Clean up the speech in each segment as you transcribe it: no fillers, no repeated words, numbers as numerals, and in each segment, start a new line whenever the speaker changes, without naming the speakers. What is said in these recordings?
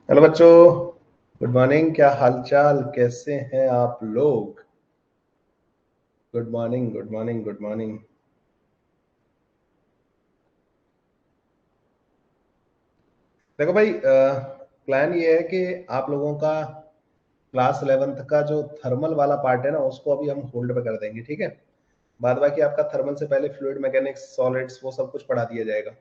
Hello बच्चों, good morning. क्या हालचाल, कैसे हैं आप लोग? Good morning, good morning, good morning. देखो भाई, प्लान ये है कि आप लोगों का क्लास 11th का जो थर्मल वाला पार्ट है ना, उसको अभी हम होल्ड पे कर देंगे, ठीक है। बाद बाकी आपका थर्मल से पहले फ्लूइड मैकेनिक्स, सॉलिड्स, वो सब कुछ पढ़ा दिया जाएगा।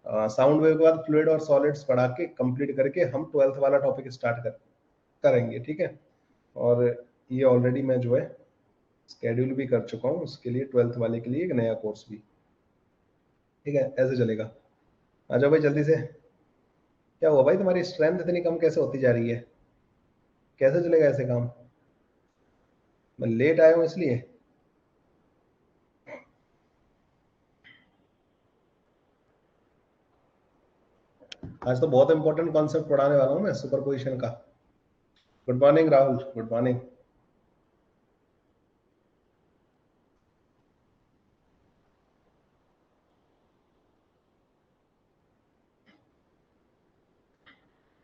साउंड वेव के बाद फ्लूइड और सॉलिड्स पढ़ा के कंप्लीट करके हम 12th वाला टॉपिक स्टार्ट करेंगे, ठीक है। और ये ऑलरेडी मैं जो है स्केड्यूल भी कर चुका हूँ उसके लिए, 12th वाले के लिए एक नया कोर्स भी, ठीक है। ऐसे चलेगा। आ जाओ भाई जल्दी से। क्या हुआ भाई, तुम्हारी स्ट्रेंथ इतनी कम कैसे होती जा रही है? कैसे चलेगा ऐसे काम? मैं लेट आया हूँ इसलिए? आज तो बहुत इंपॉर्टेंट कॉन्सेप्ट पढ़ाने वाला हूँ मैं, सुपर पोजिशन का। Good morning Rahul, good morning.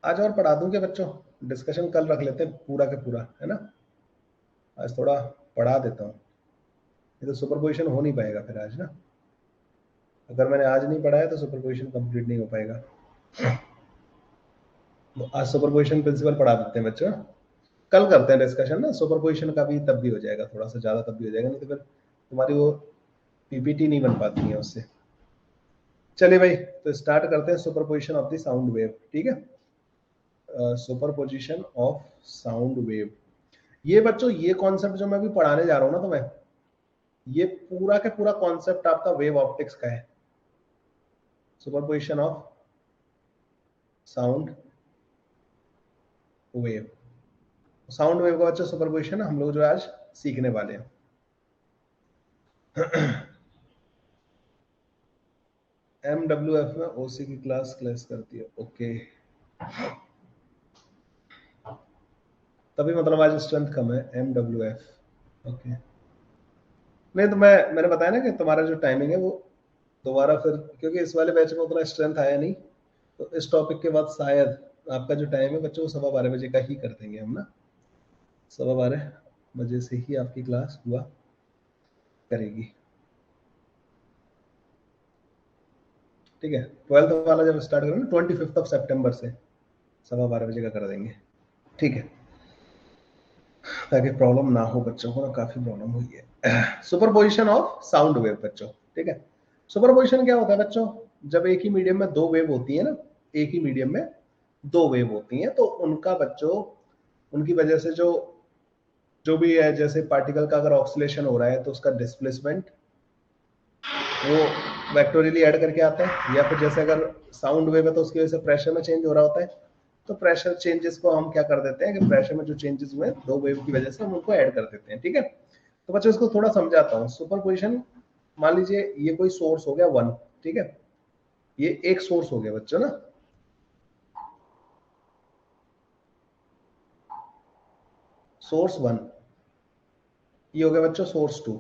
आज और पढ़ा दूं क्या बच्चों? डिस्कशन कल रख लेते हैं पूरा का पूरा, है ना। आज थोड़ा पढ़ा देता हूँ। ये तो सुपर पोजिशन हो नहीं पाएगा फिर आज ना। अगर मैंने आज नहीं पढ़ाया तो सुपर पोजिशन कंप्लीट नहीं हो पाएगा। तो आज सुपर पोजिशन प्रिंसिपल पढ़ा देते हैं बच्चों। कल करते हैं डिस्कशन ना सुपर पोजिशन का भी, तब भी हो जाएगा, थोड़ा सा ज्यादा तब भी हो जाएगा, नहीं तो फिर तुम्हारी वो पीपीटी नहीं बन पाती है उससे। चलिए भाई, तो स्टार्ट करते हैं super position of the sound wave, ठीक है। Super position of sound wave. ये बच्चों, ये कॉन्सेप्ट जो मैं अभी पढ़ाने जा रहा हूँ ना तुम्हें, ये पूरा का पूरा कॉन्सेप्ट आपका वेव ऑप्टिक्स का है। Super position of sound wave. Sound wave का बच्चों सुपर पोजिशन हम लोग जो आज सीखने वाले हैं। MWF में ओसी की क्लास क्लास करती है, ओके। तभी मतलब आज स्ट्रेंथ कम है, MWF, ओके। नहीं तो मैंने बताया ना कि तुम्हारा जो टाइमिंग है वो दोबारा फिर, क्योंकि इस वाले बैच में उतना स्ट्रेंथ आया नहीं, तो इस टॉपिक के बाद शायद आपका जो टाइम है बच्चों वो 12:15 बजे का ही कर देंगे हम ना। 12:15 बजे से ही आपकी क्लास हुआ करेगी, ठीक है। 12th वाला जब स्टार्ट करेंगे 25 सितंबर से 12:15 बजे का कर देंगे, ठीक है। ताकि प्रॉब्लम ना हो बच्चों को ना, काफी प्रॉब्लम हुई है। Super position of sound wave बच्चों, ठीक है। सुपर पोजिशन क्या होता है बच्चों? जब एक ही मीडियम में दो वेव होती है ना, एक ही मीडियम में दो वेव होती हैं, तो उनका बच्चों, उनकी वजह से जो जो भी है, जैसे पार्टिकल का अगर ऑक्सीलेशन हो रहा है तो उसका डिस्प्लेसमेंट वो वेक्टोरियली ऐड करके आता है, या फिर जैसे अगर साउंड वेव है तो उसकी वजह से प्रेशर में चेंज हो रहा होता है, तो प्रेशर चेंजेस को हम क्या कर देते हैं कि प्रेशर में जो चेंजेस हुए दो वेव की वजह से हम उनको ऐड कर देते हैं, ठीक है। तो बच्चों इसको थोड़ा समझाता हूँ। सुपर पोजिशन, मान लीजिए ये कोई सोर्स हो गया वन, ठीक है। ये एक सोर्स हो गया बच्चों ना, सोर्स वन। ये हो गया बच्चों सोर्स टू,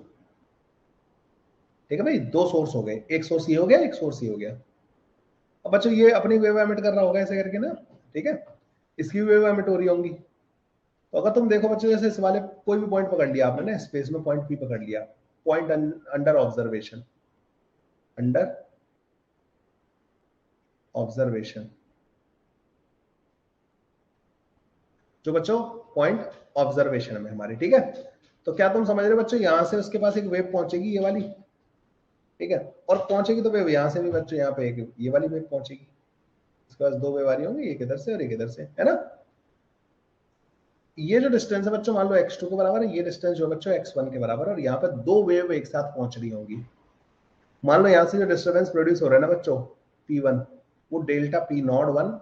ठीक है भाई। दो सोर्स हो गए, एक सोर्स ये हो गया, एक सोर्स ये हो गया। अब बच्चों ये अपनी वेव एमिट कर रहा होगा ऐसे करके ना, ठीक है। इसकी भी वेव एमिट हो रही होंगी। तो अगर तुम देखो बच्चों, जैसे इस वाले कोई भी पॉइंट पकड़ लिया आपने ना, स्पेस में पॉइंट पी पकड़ लिया, point under observation, under observation, जो बच्चों पॉइंट ऑब्जर्वेशन में हमारे, ठीक है। तो क्या तुम समझ रहे हो बच्चों, यहां से उसके पास एक वेव पहुंचेगी ये वाली, ठीक है। और पहुंचेगी तो वेव यहां से भी बच्चों, यहाँ पे एक ये वाली वेव पहुंचेगी। इसके पास दो वेव आ रही होंगी, एक इधर से और एक इधर से, है ना। ये जो डिस्टेंस है बच्चों, मान लो x2 के बराबर है, ये डिस्टेंस जो बच्चों x1 के बराबर है, और यहाँ पे दो वेव एक साथ पहुंच रही होंगी। मान लो यहाँ से जो डिस्टर्बेंस प्रोड्यूस हो रहा है ना बच्चों, P1, वो delta P01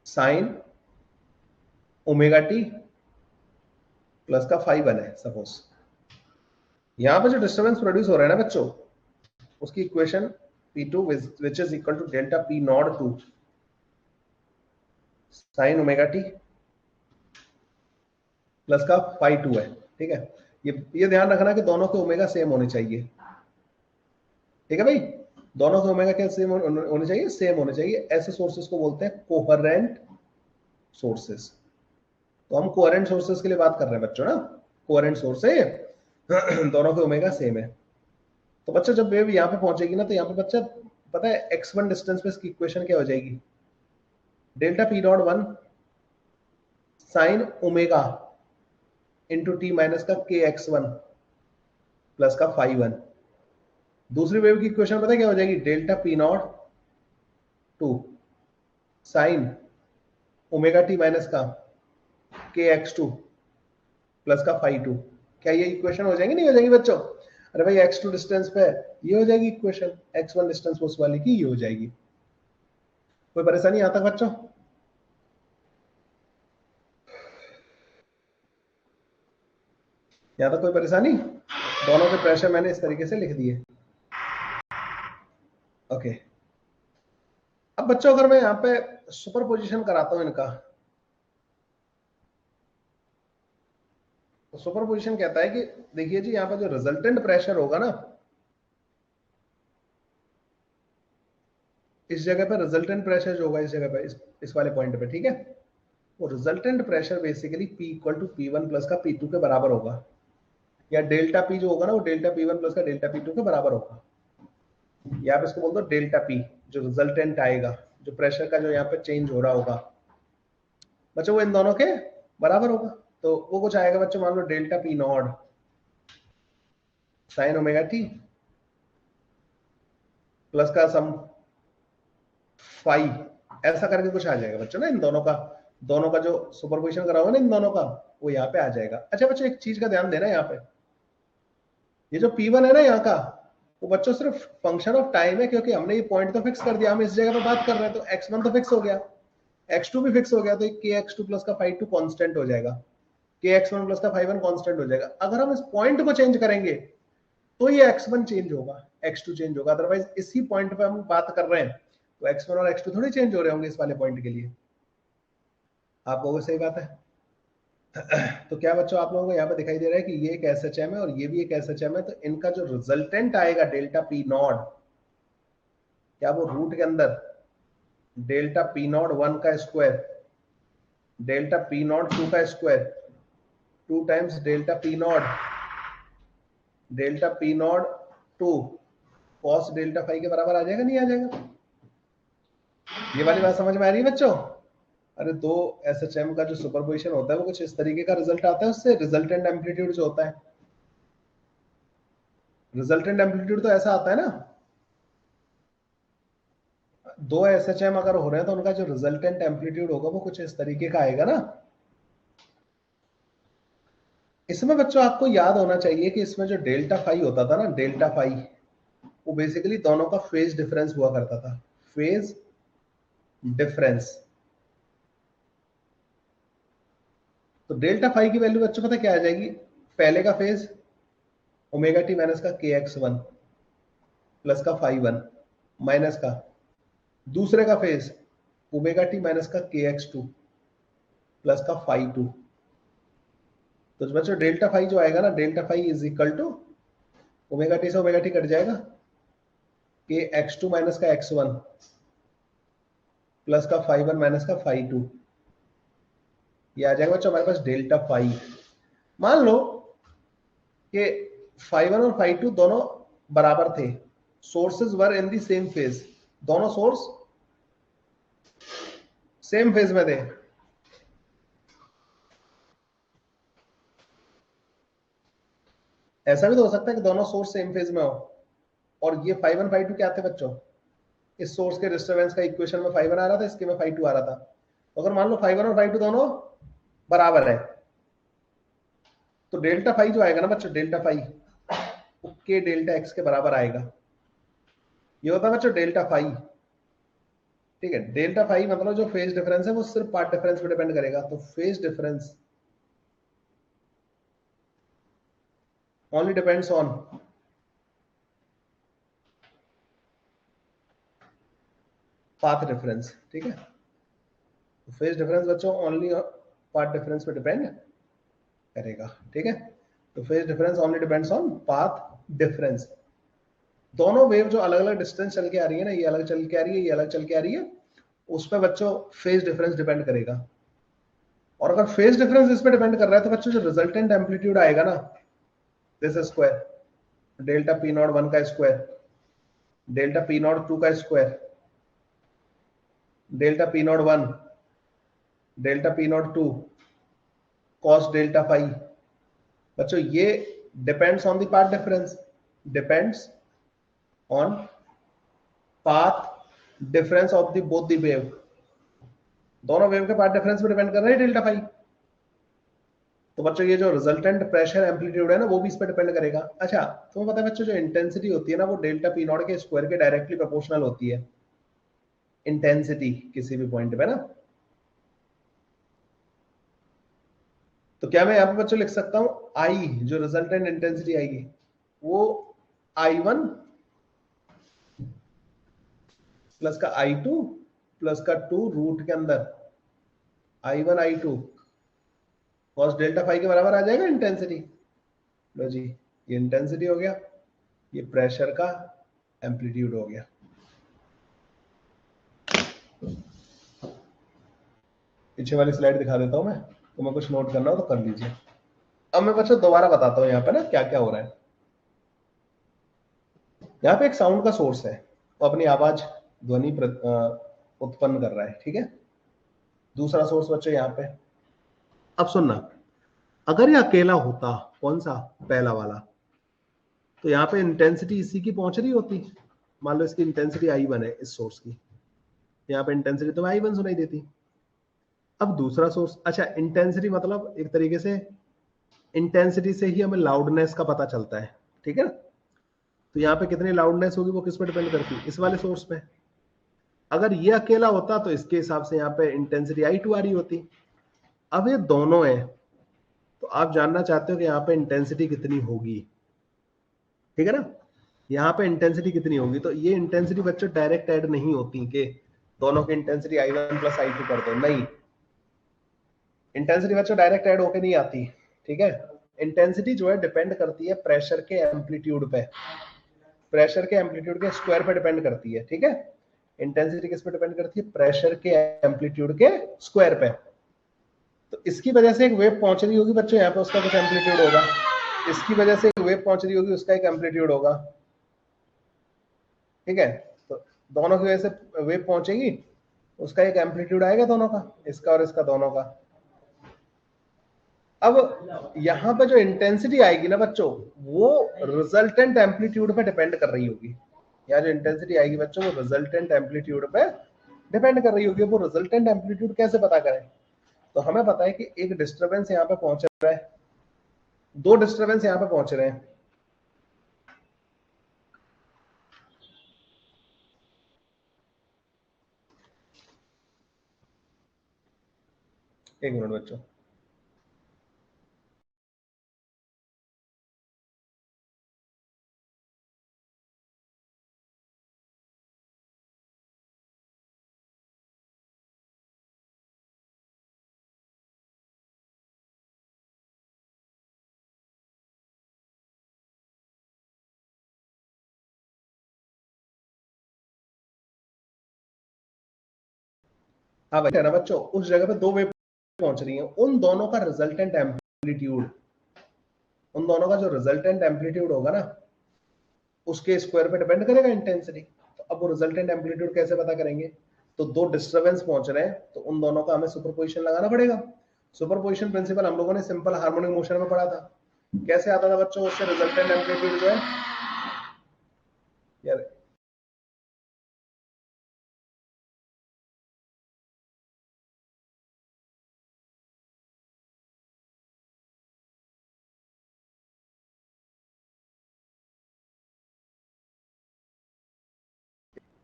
sign omega T plus का फाई 1 है सपोज। यहाँ पे जो डिस्टर्बेंस प्रोड्यूस हो रहा है ना बच्चों, उसकी equation P2 which is equal to delta P02 sine omega T plus का फाई 2 है, ठीक है। ये ध्यान रखना कि दोनों के ओमेगा सेम होने चाहिए, ठीक है भाई। दोनों के ओमेगा क्या सेम होने चाहिए, सेम होने चाहिए। ऐसे सोर्सेस को बोलते हैं कोहेरेंट सोर्सेस। तो हम कोहेरेंट सोर्सेस के लिए बात कर रहे हैं बच्चों ना, कोहेरेंट सोर्स है दोनों के ओमेगा सेम है। तो बच्चा जब वेव यहाँ पे पहुंचेगी ना, तो यहाँ पे बच्चा पता है x1 डिस्टेंस पे इसकी इक्वेशन क्या हो जाएगी, delta P dot 1 sine omega into T minus का के x1 प्लस का फाई 1। दूसरी वेव की इक्वेशन पता है क्या हो जाएगी, delta P naught 2 sign omega T minus का के x2 प्लस का फाई 2। क्या ये इक्वेशन हो जाएंगी, नहीं हो जाएंगी बच्चों? अरे भाई x2 डिस्टेंस पे ये हो जाएगी इक्वेशन, x1 डिस्टेंस उस वाली की ये हो जाएगी। कोई परेशानी यहाँ तक बच्चों? यहाँ तक कोई परेशानी? दोनों के प्रेशर मैंने इस तरीके से लिख दिए। ओके, अब बच्चों अगर मैं यहाँ पे सुपरपोजिशन कराता हूँ इनका, तो सुपरपोजिशन कहता है कि देखिए जी यहाँ पे जो रिजल्टेंट प्रेशर होगा ना, इस जगह पे रिजल्टेंट प्रेशर जो होगा इस जगह पे, इस वाले पॉइंट पे, ठीक है, वो resultant pressure basically P equal to P1 plus का P2 के बराबर होगा, या डेल्टा P जो होगा ना वो डेल्टा P1 प्लस का डेल्टा P2 के बराबर होगा। या आप इसको बोल दो डेल्टा P, जो रिजल्टेंट आएगा, जो प्रेशर का जो यहाँ पे चेंज हो रहा होगा बच्चों, वो इन दोनों के बराबर होगा। तो वो कुछ आएगा बच्चों, मान लो delta P not sine omega T plus का सम फाई, ऐसा करके कुछ आ जाएगा बच्चों ना, इन दोनों का जो सुपरपोजिशन करा होगा ना इन दोनों का, वो यहाँ पे आ जाएगा। अच्छा बच्चों एक चीज का ध्यान देना, यहाँ पे ये जो P1 है ना यहाँ का, वो बच्चों सिर्फ फंक्शन ऑफ टाइम है, क्योंकि हमने ये पॉइंट तो फिक्स कर दिया, हम इस जगह पे बात कर रहे हैं, तो x1 तो फिक्स हो गया, x2 भी फिक्स हो गया, तो के x2 प्लस का फाई 2 कॉन्स्टेंट हो जाएगा, के x1 प्लस का फाई 1 कॉन्स्टेंट हो जाएगा। अगर हम इस पॉइंट को चेंज करेंगे तो ये x1 चेंज होगा, x2 चेंज होगा, अदरवाइज इसी पॉइंट पे हम बात कर रहे हैं तो x1 और x2 थोड़ी चेंज हो रहे होंगे इस वाले पॉइंट के लिए। आप लोगों को सही बात है? तो क्या बच्चों आप लोगों को यहाँ पे दिखाई दे रहा है कि ये एक SHM है और ये भी एक SHM है, तो इनका जो रिजल्टेंट आएगा डेल्टा पी नॉट, क्या वो रूट के अंदर डेल्टा पी नॉट 1 का स्क्वायर डेल्टा पी नॉट 2 का square 2 times delta P naught 2 cos delta phi के बराबर आ जाएगा, नहीं आ जाएगा? ये वाली बात समझ में आ रही है बच्चों? अरे दो SHM का जो सुपरपोजिशन होता है वो कुछ इस तरीके का रिजल्ट आता है, उससे रिजल्टेंट एम्पलीट्यूड जो होता है, रिजल्टेंट एम्पलीट्यूड तो ऐसा आता है ना, दो SHM अगर हो रहे हैं तो उनका जो रिजल्टेंट एम्पलीट्यूड होगा वो कुछ इस तरीके का आएगा ना। इसमें बच्चों आपको याद होना चाहिए कि इसमें जो डेल्टा फाई होता था ना, डेल्टा फाई वो बेसिकली दोनों का फेज डिफरेंस हुआ करता था, फेज डिफरेंस। तो डेल्टा फाई की वैल्यू बच्चों पता क्या आ जाएगी, पहले का फेज ओमेगा टी माइनस का के x1 प्लस का फाई 1 माइनस का दूसरे का फेज ओमेगा टी माइनस का के x2 प्लस का फाई 2। तो बच्चों डेल्टा फाई जो आएगा ना, delta phi is equal to omega t से ओमेगा टी कट जाएगा, के x2 माइनस का x1 प्लस का फाई 1 माइनस का फाई 2, ये आ जाएगा बच्चों हमारे पास डेल्टा फाई। मान लो कि फाई 1 और फाई 2 दोनों बराबर थे, sources were in the same phase, दोनों सोर्स सेम फेज में थे, ऐसा भी तो हो सकता है कि दोनों सोर्स सेम फेज में हो, और ये फाई 1 फाई 2 क्या थे बच्चों, इस सोर्स के डिस्टरबेंस का इक्वेशन में फाई 1 आ रहा था, इसके में फाई 2 आ रहा था। तो अगर मान लो फाई 1 और फाई 2 दोनों बराबर है, तो डेल्टा फाई जो आएगा ना बच्चों, डेल्टा फाई के डेल्टा एक्स के बराबर आएगा, ये होता है बच्चों डेल्टा फाई। ठीक है, डेल्टा फाई मतलब जो फेज डिफरेंस है वो सिर्फ पार्ट डिफरेंस पे डिपेंड करेगा, तो phase difference only depends on path difference. ठीक है, तो फेज डिफरेंस बच्चों ओनली पाथ डिफरेंस पे डिपेंड करेगा। ठीक है, तो phase difference only depends on path difference, दोनों वेव जो अलग अलग डिस्टेंस चल के आ रही है ना, ये अलग चल के आ रही है, ये अलग चल के आ रही है, उस पर बच्चों फेज डिफरेंस डिपेंड करेगा। और अगर फेज डिफरेंस इस पे डिपेंड कर रहा है तो बच्चों जो रिजल्टेंट एम्पलीट्यूड आएगा ना, this square delta P naught 1 का स्क्वायर, डेल्टा पी नॉट 2 का square, delta P naught 1, delta P naught 2, cos delta phi, बच्चों ये depends on the path difference, depends on path difference of the both the wave. दोनों wave के path difference पे depend कर रहे हैं delta phi. तो बच्चों ये जो रिजल्टेंट प्रेशर एम्पलीट्यूड है ना, वो भी इस पे डिपेंड करेगा। अच्छा, तुम्हें पता है बच्चों जो इंटेंसिटी होती है ना, वो डेल्टा पी नॉट के स्क्वायर के डायरेक्टली प्रोपोर्शनल होती है, इंटेंसिटी किसी भी पॉइंट पे ना। तो क्या मैं यहाँ पे बच्चों लिख सकता हूं आई, जो रिजल्टेंट इंटेंसिटी आएगी वो I1 प्लस का I2 प्लस का 2 रूट के अंदर I1 I2 cos delta phi के बराबर आ जाएगा इंटेंसिटी। लो जी, ये इंटेंसिटी हो गया, ये प्रेशर का एम्पलीट्यूड हो गया। पीछे वाली स्लाइड दिखा देता हूं मैं, तुम्हें कुछ नोट करना हो तो कर लीजिए। अब मैं बच्चों दोबारा बताता हूं यहाँ पे ना क्या क्या हो रहा है। यहाँ पे एक साउंड का सोर्स है, वो अपनी आवाज ध्वनि उत्पन्न कर रहा है, ठीक है। दूसरा सोर्स बच्चों यहाँ पे, अब सुनना, अगर ये अकेला होता, कौन सा, पहला वाला, तो यहाँ पे इंटेंसिटी इसी की पहुंच रही होती। मान लो इसकी इंटेंसिटी I1 है इस सोर्स की, यहाँ पे इंटेंसिटी तो I1 सुनाई देती। अब दूसरा सोर्स, अच्छा इंटेंसिटी मतलब एक तरीके से इंटेंसिटी से ही हमें लाउडनेस का पता चलता है, ठीक है ना। तो यहाँ पे कितनी लाउडनेस होगी वो किस पे डिपेंड करती है, इस वाले सोर्स पे। अगर ये अकेला होता तो इसके हिसाब से यहाँ पे इंटेंसिटी I2 आ रही होती। अब ये दोनों है, तो आप जानना चाहते हो कि यहाँ पे इंटेंसिटी कितनी होगी, ठीक है ना। यहाँ पे इंटेंसिटी कितनी होगी, तो ये इंटेंसिटी बच्चों डायरेक्ट ऐड नहीं होती कि दोनों की इंटेंसिटी I1 प्लस I2 कर दो, नहीं। इंटेंसिटी बच्चों डायरेक्ट ऐड होके नहीं आती, ठीक है। इंटेंसिटी जो है डिपेंड करती है प्रेशर के एम्पलीट्यूड पे, प्रेशर के एम्पलीट्यूड के स्क्वायर पे डिपेंड करती है, ठीक है। इंटेंसिटी किस पे डिपेंड करती है, प्रेशर के एम्पलीट्यूड के स्क्वायर पे। तो इसकी वजह से एक वेव पहुंच रही होगी बच्चों, यहाँ पे उसका कुछ एम्पलीट्यूड होगा, इसकी वजह से एक वेव पहुंच रही होगी, उसका एक एम्पलीट्यूड होगा, ठीक है। तो दोनों की वजह से वेव पहुंचेगी, उसका एक एम्पलीट्यूड आएगा दोनों का, इसका और इसका दोनों का। अब यहाँ पे जो इंटेंसिटी आएगी ना बच्चों, वो रिजल्टेंट एम्पलीट्यूड पे डिपेंड कर रही होगी। यहाँ जो इंटेंसिटी आएगी बच्चों, वो रिजल्टेंट एम्पलीट्यूड पे डिपेंड कर रही होगी। वो रिजल्टेंट एम्पलीट्यूड कैसे पता करें, तो हमें पता है कि एक डिस्टर्बेंस यहाँ पे पहुंच रहा है, दो डिस्टर्बेंस यहाँ पे पहुंच रहे हैं। एक मिनट बच्चों, हाँ भाई ना बच्चों, उस जगह पे दो वेव पहुंच रही हैं, उन दोनों का रिजल्टेंट एम्पलीट्यूड, उन दोनों का जो रिजल्टेंट एम्पलीट्यूड होगा ना, उसके स्क्वायर पे डिपेंड करेगा इंटेंसिटी। तो अब वो रिजल्टेंट एम्पलीट्यूड कैसे पता करेंगे, तो दो डिस्टर्बेंस पहुंच रहे हैं, तो उन दोनों का हमें सुपरपोजिशन लगाना पड़ेगा। सुपरपोजिशन प्रिंसिपल हम लोगों ने सिंपल हार्मोनिक मोशन में पढ़ा था। कैसे आता था बच्चों, उससे रिजल्टेंट एम्पलीट्यूड जो है यार,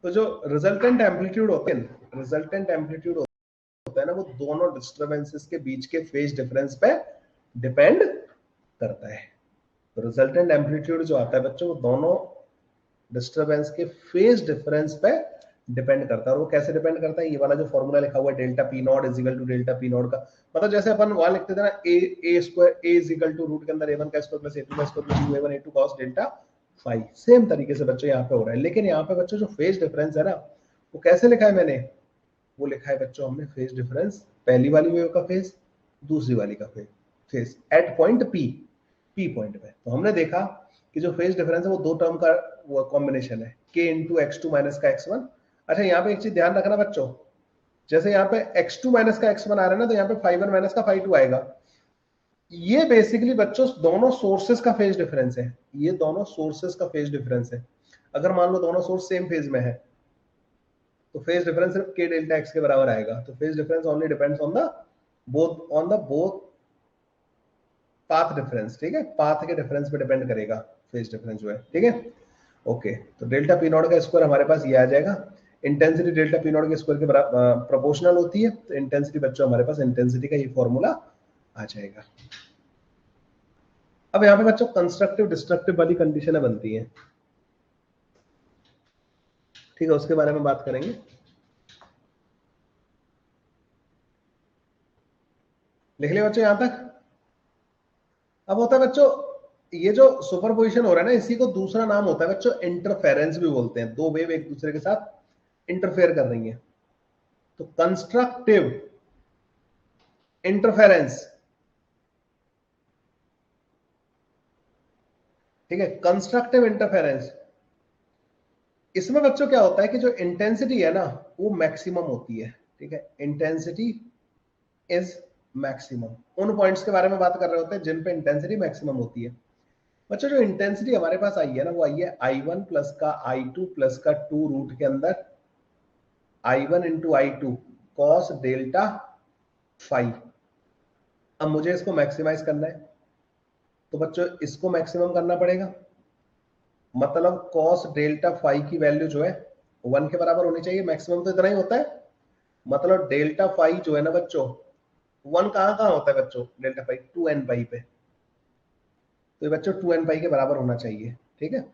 तो जो रिजल्टेंट एम्पलीट्यूड होते हैं, रिजल्टेंट एम्पलीट्यूड होता है ना, वो दोनों डिस्टर्बेंसेस के बीच के फेज डिफरेंस पे डिपेंड करता है। तो रिजल्टेंट एम्पलीट्यूड जो आता है बच्चों, वो दोनों डिस्टर्बेंस के फेज डिफरेंस पे डिपेंड करता है। और वो कैसे डिपेंड करता है, ये वाला जो फॉर्मूला लिखा हुआ है delta P not is equal to delta P not का, मतलब जैसे अपन वहां लिखते थे ना, A square, A is equal to root के अंदर a1 का स्क्वायर प्लस a2 का square plus 2a1 a2 cos delta phi. Same तरीके से बच्चों यहाँ पे हो रहा है, लेकिन यहाँ पे बच्चों जो फेज डिफरेंस है ना, वो कैसे लिखा है मैंने, वो लिखा है बच्चों हमने फेज डिफरेंस, पहली वाली वेव का फेज, दूसरी वाली का phase at point P point पे। तो हमने देखा कि जो फेज डिफरेंस है वो दो टर्म का वो कॉम्बिनेशन है, k इंटू x2 माइनस का x1। अच्छा यहाँ पे एक चीज ध्यान रखना बच्चों, जैसे यहाँ पे x2 माइनस का x1 आ रहा है ना, तो यहाँ पे phi1 माइनस का phi2 आएगा। ये बेसिकली बच्चों दोनों सोर्सेस का फेज डिफरेंस है, ये दोनों सोर्सेस का फेज डिफरेंस है। अगर मान लो दोनों सोर्स सेम फेज में है तो फेज डिफरेंस सिर्फ k डेल्टा x के बराबर आएगा। तो phase difference only depends on the both path difference, ठीक है, पाथ के डिफरेंस पे डिपेंड करेगा फेज डिफरेंस जो है, ठीक है। ओके, तो डेल्टा पी नॉट का स्क्वायर हमारे पास ये आ जाएगा, इंटेंसिटी डेल्टा पी नॉट के स्क्वायर के बराबर प्रोपोर्शनल होती है। तो इंटेंसिटी बच्चों हमारे पास इंटेंसिटी का ये फॉर्मूला आ जाएगा। अब यहाँ पे बच्चों कंस्ट्रक्टिव डिस्ट्रक्टिव वाली कंडीशन बनती है, ठीक है, उसके बारे में बात करेंगे। लिख लिया बच्चों यहां तक। अब होता है बच्चों ये जो सुपरपोजिशन हो रहा है ना, इसी को दूसरा नाम होता है बच्चों इंटरफेरेंस भी बोलते हैं। दो वेव एक दूसरे के साथ इंटरफेयर कर रही हैं, तो कंस्ट्रक्टिव इंटरफेरेंस, ठीक है, कंस्ट्रक्टिव इंटरफेरेंस। इसमें बच्चों क्या होता है कि जो इंटेंसिटी है ना वो मैक्सिमम होती है, ठीक है, इंटेंसिटी इज मैक्सिमम। उन पॉइंट्स के बारे में बात कर रहे होते हैं जिन पे इंटेंसिटी मैक्सिमम होती है। बच्चों जो इंटेंसिटी हमारे पास आई है ना, वो आई है I1 प्लस का I2 प्लस का 2 रूट के अंदर I1 into I2 cos delta phi. अब मुझे इसको मैक्सिमाइज करना है, तो बच्चों इसको मैक्सिमम करना पड़ेगा। मतलब कॉस डेल्टा फाई की वैल्यू जो है 1 के बराबर होनी चाहिए, मैक्सिमम तो इतना ही होता है। मतलब डेल्टा फाई जो है ना बच्चों, 1 कहां कहां होता है बच्चों, डेल्टा फाई 2n पाई पे, तो ये बच्चों 2n पाई के बराबर होना चाहिए, ठीक है।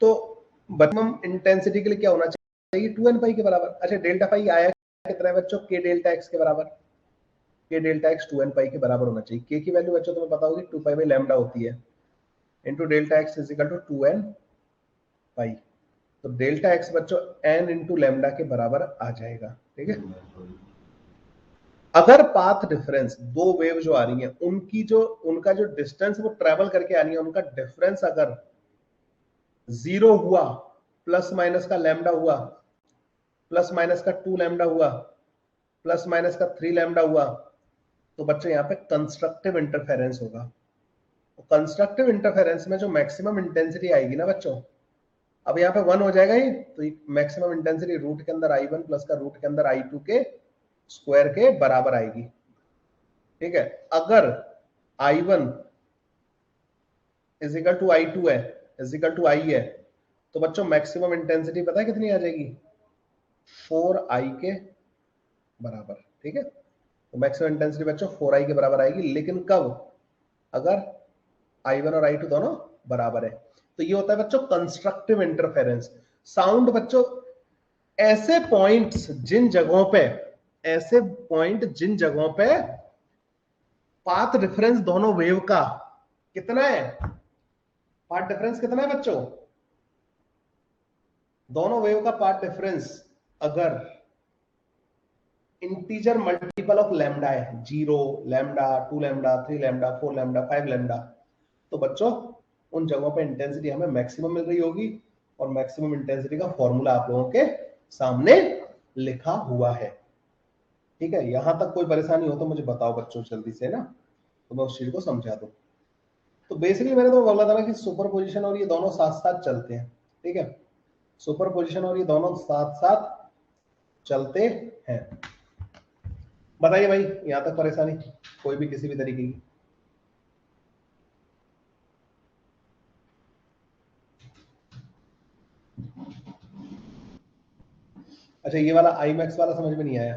तो मैक्सिमम इंटेंसिटी के लिए क्या होना चाहिए, 2n पाई के बराबर। अच्छा डेल्टा पाई आया कितना है बच्चों, k डेल्टा x के बराबर, k डेल्टा x 2n पाई के बराबर होना चाहिए। k की वैल्यू बच्चों तुम्हें पता होगी 2 पाई बाई लैम्डा होती है, into delta x is equal to 2n pi. तो डेल्टा x बच्चों n इंटू लैम्डा के बराबर आ जाएगा, ठीक है। अगर पाथ डिफरेंस दो वेव जो आ रही हैं उनका जो डिस्टेंस वो ट्रेवल करके आ रही है, उनका डिफरेंस अगर 0 हुआ, प्लस माइनस का लैम्डा हुआ, प्लस माइनस का 2 लैम्डा हुआ, प्लस माइनस का 3 लैम्डा हुआ, तो बच्चों यहाँ पे कंस्ट्रक्टिव इंटरफेरेंस होगा। कंस्ट्रक्टिव इंटरफेरेंस में जो मैक्सिमम इंटेंसिटी आएगी ना बच्चों, अब यहाँ पे 1 हो जाएगा ही, तो मैक्सिमम इंटेंसिटी रूट के अंदर I1 प्लस का रूट के अंदर I2 के स्क्वायर के बराबर आएगी, ठीक है। अगर I1 is equal to I2 है, इज इक्वल टू I है, तो बच्चों मैक्सिमम इंटेंसिटी पता है कितनी आ जाएगी? 4I के बराबर। ठीक है, तो मैक्सिमम इंटेंसिटी बच्चों 4I के बराबर आएगी, लेकिन कब? अगर I1 और I2 दोनों बराबर है। तो ये होता है बच्चों कंस्ट्रक्टिव इंटरफेरेंस। साउंड बच्चों ऐसे पॉइंट्स जिन जगहों पे, ऐसे पॉइंट जिन जगहों पे पाथ डिफरेंस दोनों वेव का कितना है? पाथ डिफरेंस कितना है बच्चों? दोनों वेव का पाथ डिफरेंस अगर इंटीजर मल्टीपल ऑफ लैम्डा है, 0, lambda, 2 lambda, 3 lambda, 4 lambda, 5 lambda, तो बच्चों उन जगहों पे इंटेंसिटी हमें मैक्सिमम मिल रही होगी, और मैक्सिमम इंटेंसिटी का फॉर्मूला आप लोगों के सामने लिखा हुआ है। ठीक है, यहां तक कोई परेशानी हो तो मुझे बताओ बच्चों जल्दी से ना, तो मैं उस चीज को समझा दूं। तो बेसिकली मैंने तो बोला था ना कि सुपरपोजिशन और ये दोनों साथ साथ चलते हैं। ठीक है, सुपरपोजिशन और ये दोनों साथ साथ चलते हैं। बताइए भाई, यहां तक परेशानी कोई भी किसी भी तरीके की? अच्छा, ये वाला आई मैक्स वाला समझ में नहीं आया?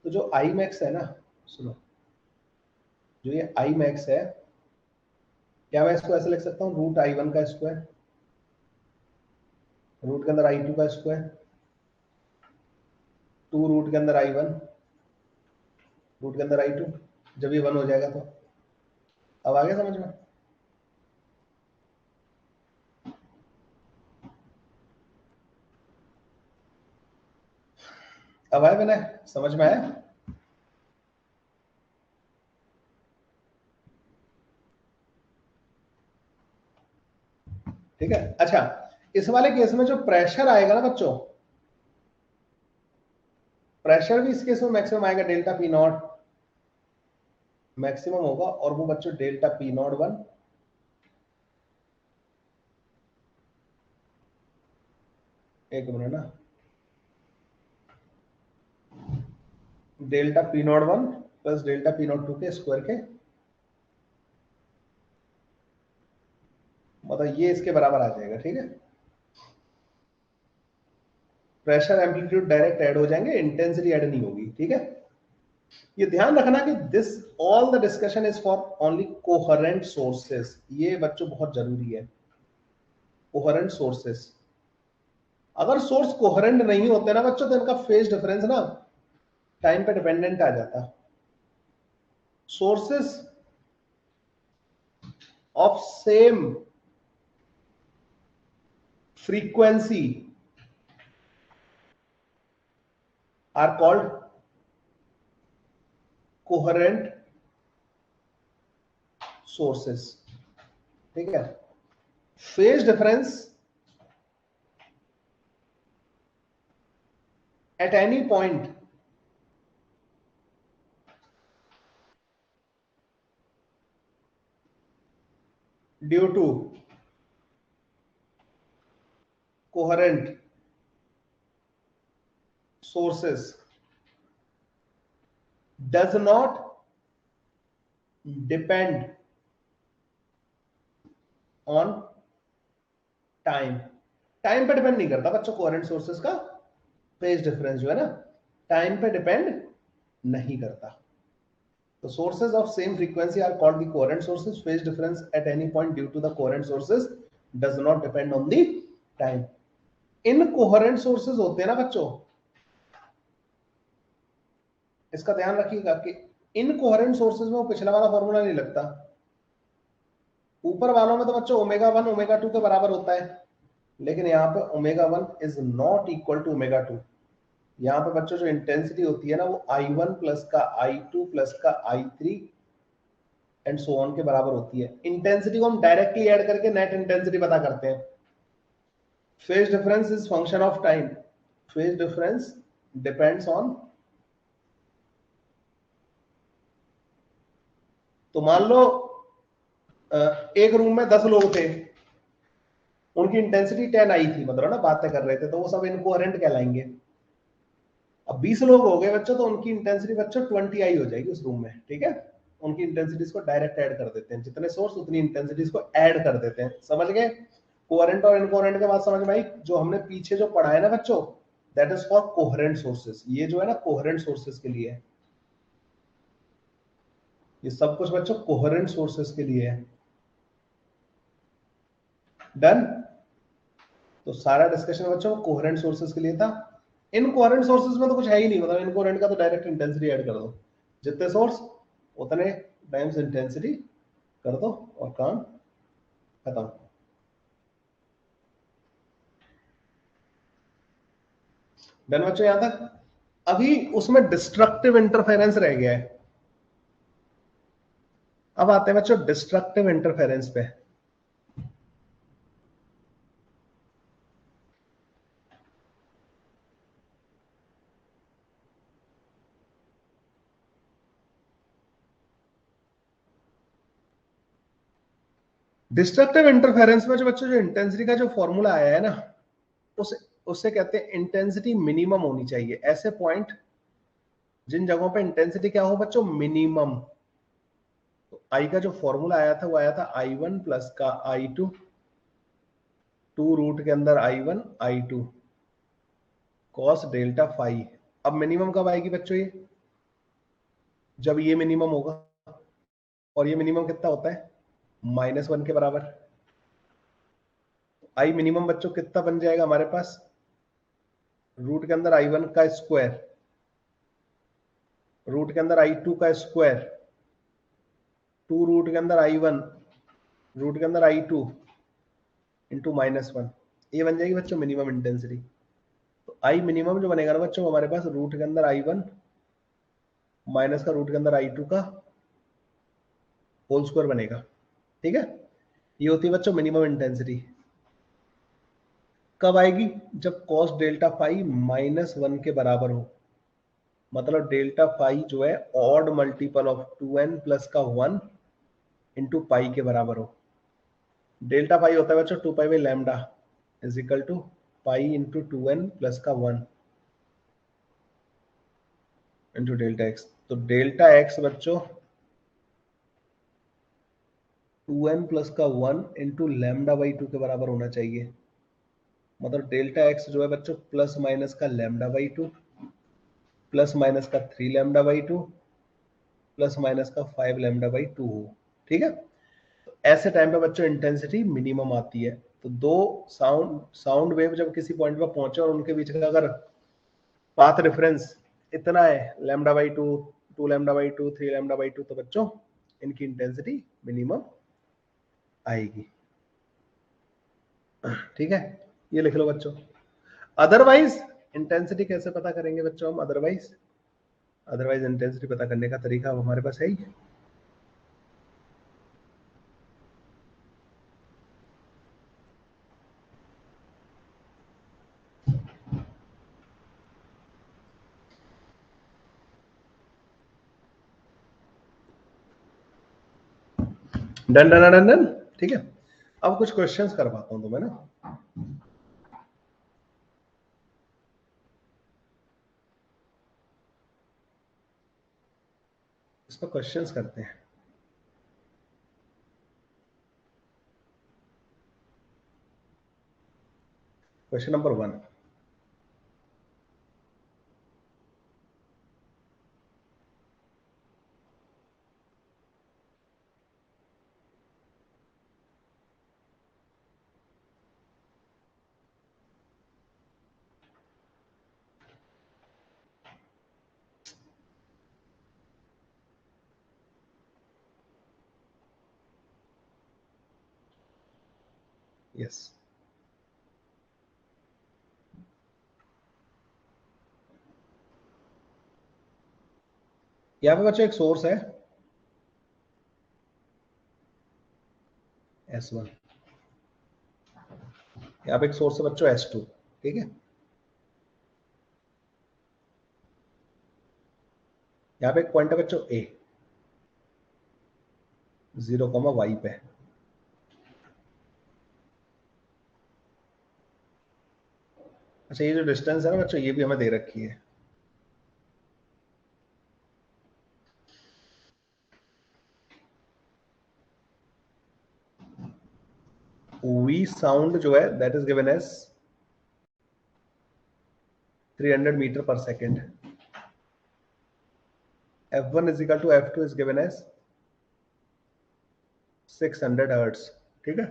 तो जो आई मैक्स है ना, सुनो, जो ये आई मैक्स है, क्या मैं इसको ऐसे लिख सकता हूँ, √I1 का स्क्वायर, रूट के अंदर I2 का स्क्वायर, 2 रूट के अंदर I1, रूट के अंदर I2, जब ये 1 हो जाएगा तो। अब आ गया समझ में? अब आया मैंने, समझ में आया? ठीक है। अच्छा, इस वाले केस में जो प्रेशर आएगा ना बच्चों, प्रेशर भी इस केस में मैक्सिमम आएगा, डेल्टा पी नॉट मैक्सिमम होगा, और वो बच्चों डेल्टा पी नॉट 1, एक मिनट ना, delta P naught 1 plus delta P naught 2 के स्क्वायर के, मतलब ये इसके बराबर आ जाएगा। ठीक है, प्रेशर एम्पलीट्यूड डायरेक्ट ऐड हो जाएंगे, इंटेंसिटी ऐड नहीं होगी। ठीक है, ये ध्यान रखना कि this all the discussion is for only coherent sources. ये बच्चों बहुत जरूरी है, कोहेरेंट सोर्सेस। अगर सोर्स कोहेरेंट नहीं होते ना बच्चों, तो इनका फेज डिफरेंस ना टाइम पे डिपेंडेंट आ जाता। Sources of same frequency are called coherent sources. ठीक है, phase difference at any point due to coherent sources does not depend on time। Time पे डिपेंड नहीं करता बच्चों कोहेरेंट सोर्सेस का फेज डिफरेंस, जो है ना, टाइम पे डिपेंड नहीं करता। तो sources of same frequency are called the coherent sources। phase difference at any point due to the coherent sources does not depend on the time। Incoherent sources होते हैं ना बच्चों, इसका ध्यान रखिएगा कि इनकोहेरेंट सोर्सेज में वो पिछला वाला फॉर्मूला नहीं लगता। ऊपर वालों में तो बच्चों ω1 ω2 के बराबर होता है, लेकिन यहाँ पे ω1 इज नॉट इक्वल टू ω2। यहाँ पे बच्चों जो इंटेंसिटी होती है ना, वो I1 प्लस का I2 प्लस का I3 एंड सो ऑन के बराबर होती है। इंटेंसिटी को हम डायरेक्टली ऐड करके नेट इंटेंसिटी पता करते हैं। Phase difference is function of time. Phase difference depends on, तो मान लो एक रूम में 10 लोग थे, उनकी इंटेंसिटी 10 आई थी, मतलब ना बातें कर रहे थे, तो वो सब इनकोहेरेंट कहलाएंगे। अब 20 लोग हो गए बच्चों, तो उनकी इंटेंसिटी बच्चों 20 आई हो जाएगी उस रूम में। ठीक है, उनकी इंटेंसिटीज को डायरेक्ट ऐड कर देते हैं, जितने सोर्स उतनी इंटेंसिटीज को ऐड कर देते हैं। समझ गए? कोहेरेंट और इनकोहेरेंट के बाद समझ में आई? जो हमने पीछे जो पढ़ा है ना बच्चों, that is for coherent sources. ये जो है ना कोहेरेंट सोर्सेस के लिए है, ये सब कुछ बच्चों कोहेरेंट सोर्सेस के लिए है। डन? तो सारा डिस्कशन बच्चों कोहेरेंट सोर्सेस के लिए था। इनकोहेरेंट सोर्सेस में तो कुछ है ही नहीं, मतलब इनकोहेरेंट का तो डायरेक्ट इंटेंसिटी ऐड कर दो, जितने सोर्स उतने टाइम्स इंटेंसिटी कर दो और काम खत्म। डन बच्चों यहां तक? अभी उसमें डिस्ट्रक्टिव इंटरफेरेंस रह गया है। अब आते हैं बच्चों डिस्ट्रक्टिव इंटरफेरेंस पे। डिस्ट्रक्टिव इंटरफेरेंस में जो बच्चों जो इंटेंसिटी का जो फॉर्मूला आया है ना, उसे उससे कहते हैं इंटेंसिटी मिनिमम होनी चाहिए। ऐसे पॉइंट जिन जगहों पे इंटेंसिटी क्या हो बच्चों, मिनिमम। तो आई का जो फॉर्मूला आया था वो आया था I1 प्लस का I2, 2 रूट के अंदर I1 I2 cos delta phi. अब मिनिमम कब आएगी बच्चों ये? जब ये मिनिमम होगा, और ये मिनिमम कितना होता है? -1 के बराबर। आई मिनिमम बच्चों कितना बन जाएगा हमारे पास? रूट के अंदर I1 का स्क्वायर, रूट के अंदर I2 का स्क्वायर, 2 रूट के अंदर I1, रूट के अंदर I2 इंटू -1। ये बन जाएगी बच्चों मिनिमम इंटेंसिटी। तो आई मिनिमम जो बनेगा ना बच्चों हमारे पास, रूट के अंदर I1 माइनस का रूट के अंदर I2 का होल स्क्वायर बनेगा। ठीक है? ये होती है बच्चों मिनिमम इंटेंसिटी। कब आएगी? जब कॉस डेल्टा फाई -1 के बराबर हो। मतलब डेल्टा फाई जो है odd multiple of 2n plus का 1 इंटू पाई के बराबर हो। डेल्टा पाई होता है बच्चों 2 pi by lambda is equal to pi into 2n plus का 1 इंटू डेल्टा एक्स। तो डेल्टा एक्स बच्चों 2n प्लस का 1 इंटू लैम्डा बाई 2 के बराबर होना चाहिए। मतलब डेल्टा एक्स जो है बच्चों प्लस माइनस का लैम्डा बाई 2 प्लस माइनस का 3 लैम्डा बाई 2 प्लस माइनस का 5 लैम्डा बाई 2 हो। ठीक है? तो ऐसे टाइम पे बच्चों इंटेंसिटी मिनिमम आती है। तो दो साउंड वेव जब किसी पॉइंट पर पहुंचे और उनके बीच का अगर पाथ डिफरेंस इतना है, lambda by 2, 2 lambda by 2, 3 lambda by 2, तो बच्चों इनकी इंटेंसिटी मिनिमम आएगी। ठीक है? ये लिख लो बच्चों। अदरवाइज इंटेंसिटी कैसे पता करेंगे बच्चों हम? अदरवाइज इंटेंसिटी पता करने का तरीका हमारे पास है ही। Done done done done. ठीक है? अब कुछ क्वेश्चंस करवाता हूं तुम्हें ना। इस पर क्वेश्चंस करते हैं। Question number 1। यस, यहाँ पे बच्चों एक सोर्स है S1, यहाँ पे एक सोर्स है बच्चों S2। ठीक है? यहाँ पे एक पॉइंट है बच्चों A 0, y पे। अच्छा, ये जो डिस्टेंस है ना बच्चों ये भी हमें दे रखी है। V साउंड जो है that is given as 300 metre पर second. F1 is equal to F2 is given as 600 hertz. ठीक है.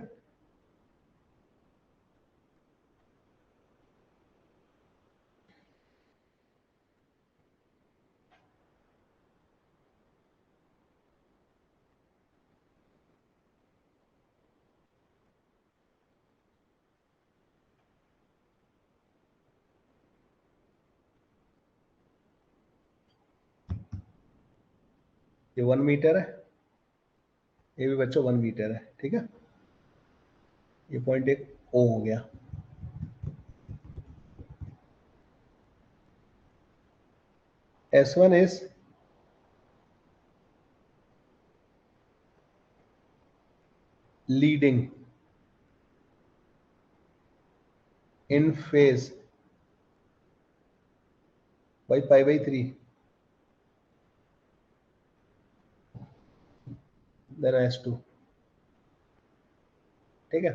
ये 1 मीटर है, ये भी बच्चों 1 मीटर है. ठीक है. ये पॉइंट एक O हो गया. S1 is leading in phase by pi by 3 than S2. ठीक है.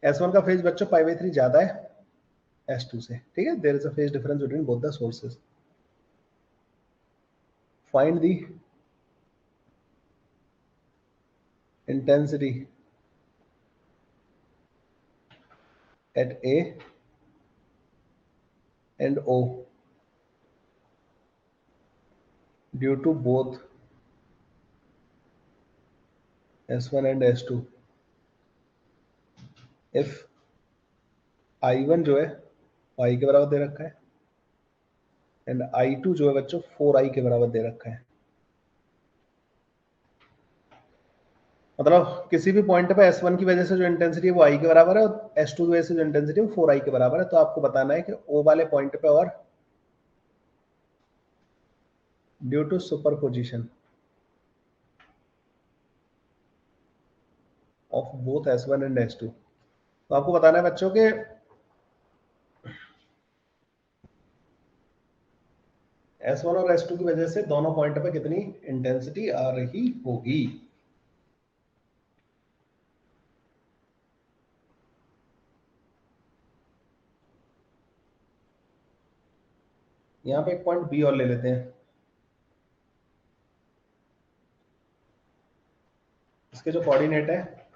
S1 का फेज बच्चों पाई बाई 3 ज्यादा है S2 से. ठीक है. There is a phase difference between both the sources. Find the intensity at A and O due to both S1 and S2. if I1 जो है I के बराबर दे रखा है एंड I2 जो है बच्चों 4I के बराबर दे रखा है. मतलब किसी भी पॉइंट पे S1 की वजह से जो इंटेंसिटी है वो I के बराबर है और S2 की वजह से जो इंटेंसिटी है वो 4I के बराबर है. तो आपको बताना है कि O वाले पॉइंट पे और due to superposition of both S1 and S2. तो आपको बताना है बच्चों के S1 और S2 की वजह से दोनों पॉइंट पे कितनी इंटेंसिटी आ रही होगी. यहाँ पे एक पॉइंट बी और ले लेते हैं. इसके जो कोऑर्डिनेट है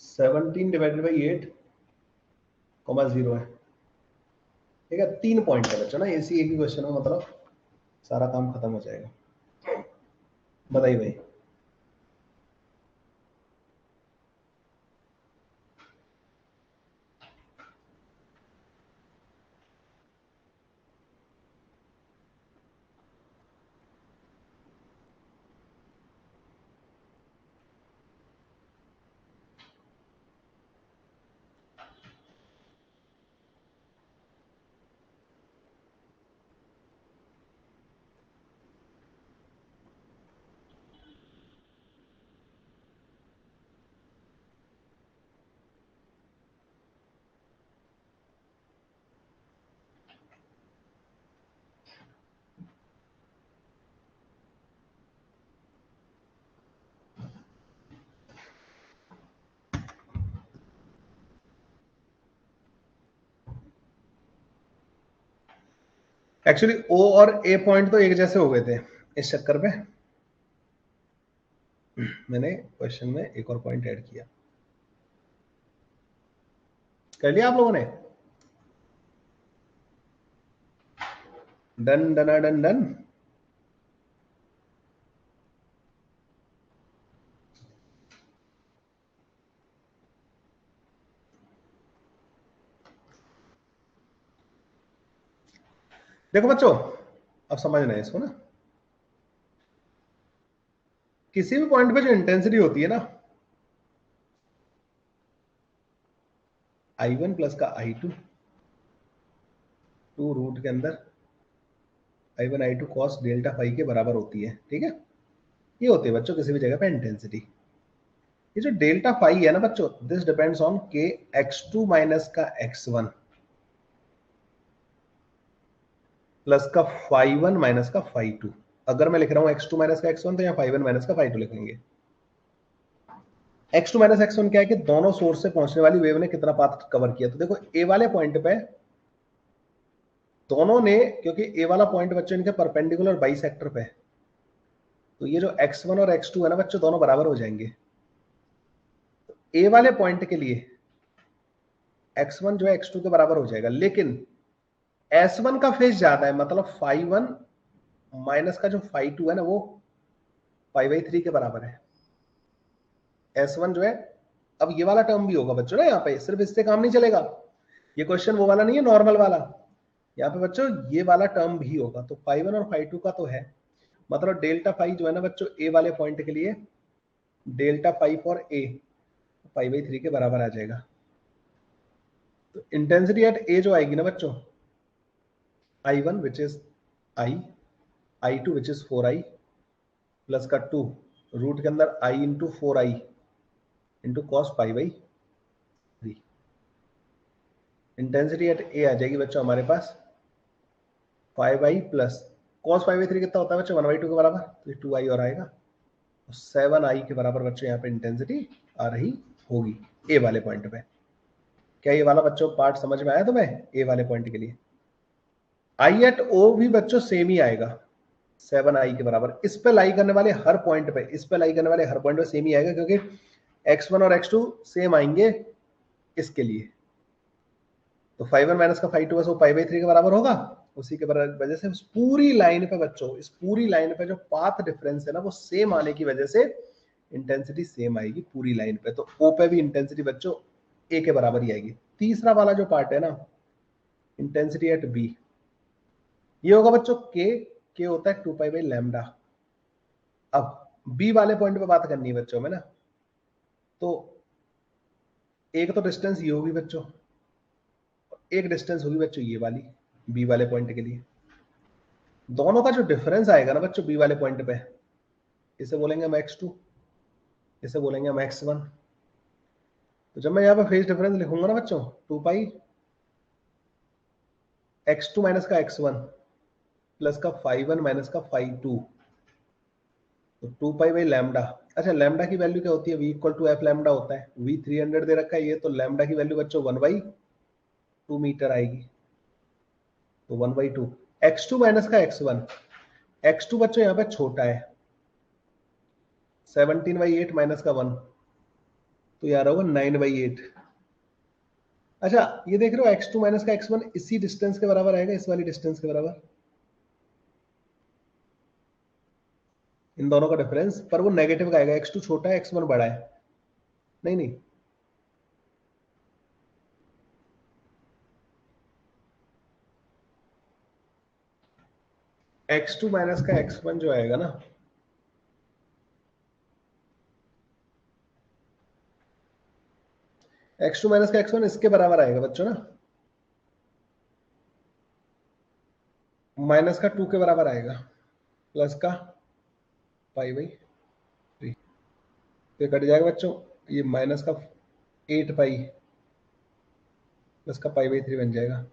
सेवनटीन डिवाइडेड बाई 8,0 है. ठीक है. 3 पॉइंट है बच्चों ना. ऐसी एक ही क्वेश्चन में मतलब सारा काम खत्म हो जाएगा. बताइए भाई. एक्चुअली O और A पॉइंट तो एक जैसे हो गए थे. इस चक्कर में मैंने क्वेश्चन में एक और पॉइंट ऐड किया. कर लिया आप लोगों ने. Done done done done. देखो बच्चों अब समझना है इसको ना. किसी भी पॉइंट पे जो इंटेंसिटी होती है ना I1 प्लस का I2 टू रूट के अंदर I1 I2 cos delta phi के बराबर होती है। ठीक है, ये होती है बच्चों किसी भी जगह पे इंटेंसिटी। ये जो डेल्टा फाई है ना बच्चों, दिस डिपेंड्स ऑन के x2 माइनस का x1 प्लस का φ1 माइनस का φ2। अगर मैं लिख रहा हूं x2 माइनस का x1 तो यहाँ φ1 माइनस का φ2 लिख लेंगे। x2 माइनस x1 क्या है कि दोनों सोर्स से पहुंचने वाली वेव ने कितना पाथ कवर किया। तो देखो ए वाले पॉइंट पे दोनों ने, क्योंकि ए वाला पॉइंट बच्चों इनके परपेंडिकुलर बाइसेक्टर पे, तो ये जो x1 और x2 है ना बच्चों दोनों बराबर हो जाएंगे। तो ए वाले पॉइंट के लिए x1 जो है x2 के बराबर हो जाएगा, लेकिन S1 का फेज ज्यादा है, मतलब φ1 माइनस का जो φ2 है ना वो π/3 के बराबर है। S1 जो है, अब ये वाला टर्म भी होगा बच्चों ना, यहाँ पे सिर्फ इससे काम नहीं चलेगा। ये क्वेश्चन वो वाला नहीं है नॉर्मल वाला, यहाँ पे बच्चों ये वाला टर्म भी होगा। तो φ1 और φ2 का तो है, मतलब डेल्टा फाई जो है ना बच्चों ए वाले पॉइंट के लिए डेल्टा फाई फॉर ए π/3 के बराबर आ जाएगा। तो इंटेंसिटी एट ए जो आएगी ना बच्चों, I1 which is I, I2 which is 4I plus का 2 रूट के अंदर I into 4I into cos π/3। Intensity at A आ जाएगी बच्चों हमारे पास 5I प्लस कॉस π/3 कितना होता है बच्चों 1/2 के बराबर, तो ये 2I और आएगा, 7I के बराबर बच्चों यहाँ पे इंटेंसिटी आ रही होगी ए वाले पॉइंट पे। क्या ये वाला बच्चों पार्ट समझ में आया तुम्हें ए वाले पॉइंट के लिए? आई एट ओ भी बच्चों सेम ही आएगा 7I के बराबर। इस पे लाई करने वाले हर पॉइंट पे, इस पे लाई करने वाले हर पॉइंट पे सेम ही आएगा, क्योंकि x1 और x2 सेम आएंगे इसके लिए। तो φ1 माइनस का φ2 है, वो π/3 के बराबर होगा। उसी के वजह से पूरी लाइन पे बच्चों, इस पूरी लाइन पे जो पाथ डिफरेंस है ना वो सेम आने की वजह से इंटेंसिटी सेम आएगी पूरी लाइन पे। तो ओ पे भी इंटेंसिटी बच्चों ए के बराबर ही आएगी। तीसरा वाला जो पार्ट है ना, इंटेंसिटी एट बी, ये होगा बच्चों के होता है 2π/λ। अब बी वाले पॉइंट पे बात करनी है बच्चों में ना, तो एक तो डिस्टेंस ये होगी बच्चों, एक डिस्टेंस होगी बच्चों ये वाली बी वाले पॉइंट के लिए। दोनों का जो डिफरेंस आएगा ना बच्चों बी वाले पॉइंट पे, इसे बोलेंगे हम x2, इसे बोलेंगे हम x1। तो जब मैं यहाँ पे फेज डिफरेंस लिखूंगा ना बच्चों 2π x2 माइनस का x1 प्लस का φ1 माइनस का φ2, तो 2π/λ। अच्छा, लैम्डा की वैल्यू क्या होती है? v equal to F lambda होता है। v 300 दे रखा है ये, तो लैम्डा की वैल्यू बच्चों 1/2 मीटर आएगी, तो 1/2। x2 माइनस का x1, x2 बच्चों यहाँ पे छोटा है 17/8 माइनस का 1, तो यार होगा 9/8। अच्छा, ये देख रहे हो x2 माइनस का x1 इसी डिस्टेंस के बराबर आएगा, इस वाली डिस्टेंस के बराबर, इन दोनों का डिफरेंस, पर वो नेगेटिव का आएगा। x2 छोटा है, x1 बड़ा है। नहीं नहीं, x2 माइनस का x1 जो आएगा ना, x2 माइनस का x1 इसके बराबर आएगा बच्चों ना, माइनस का 2 के बराबर आएगा प्लस का π/3। तो कट जाएगा बच्चों, ये माइनस का 8π प्लस का π/3 बन जाएगा।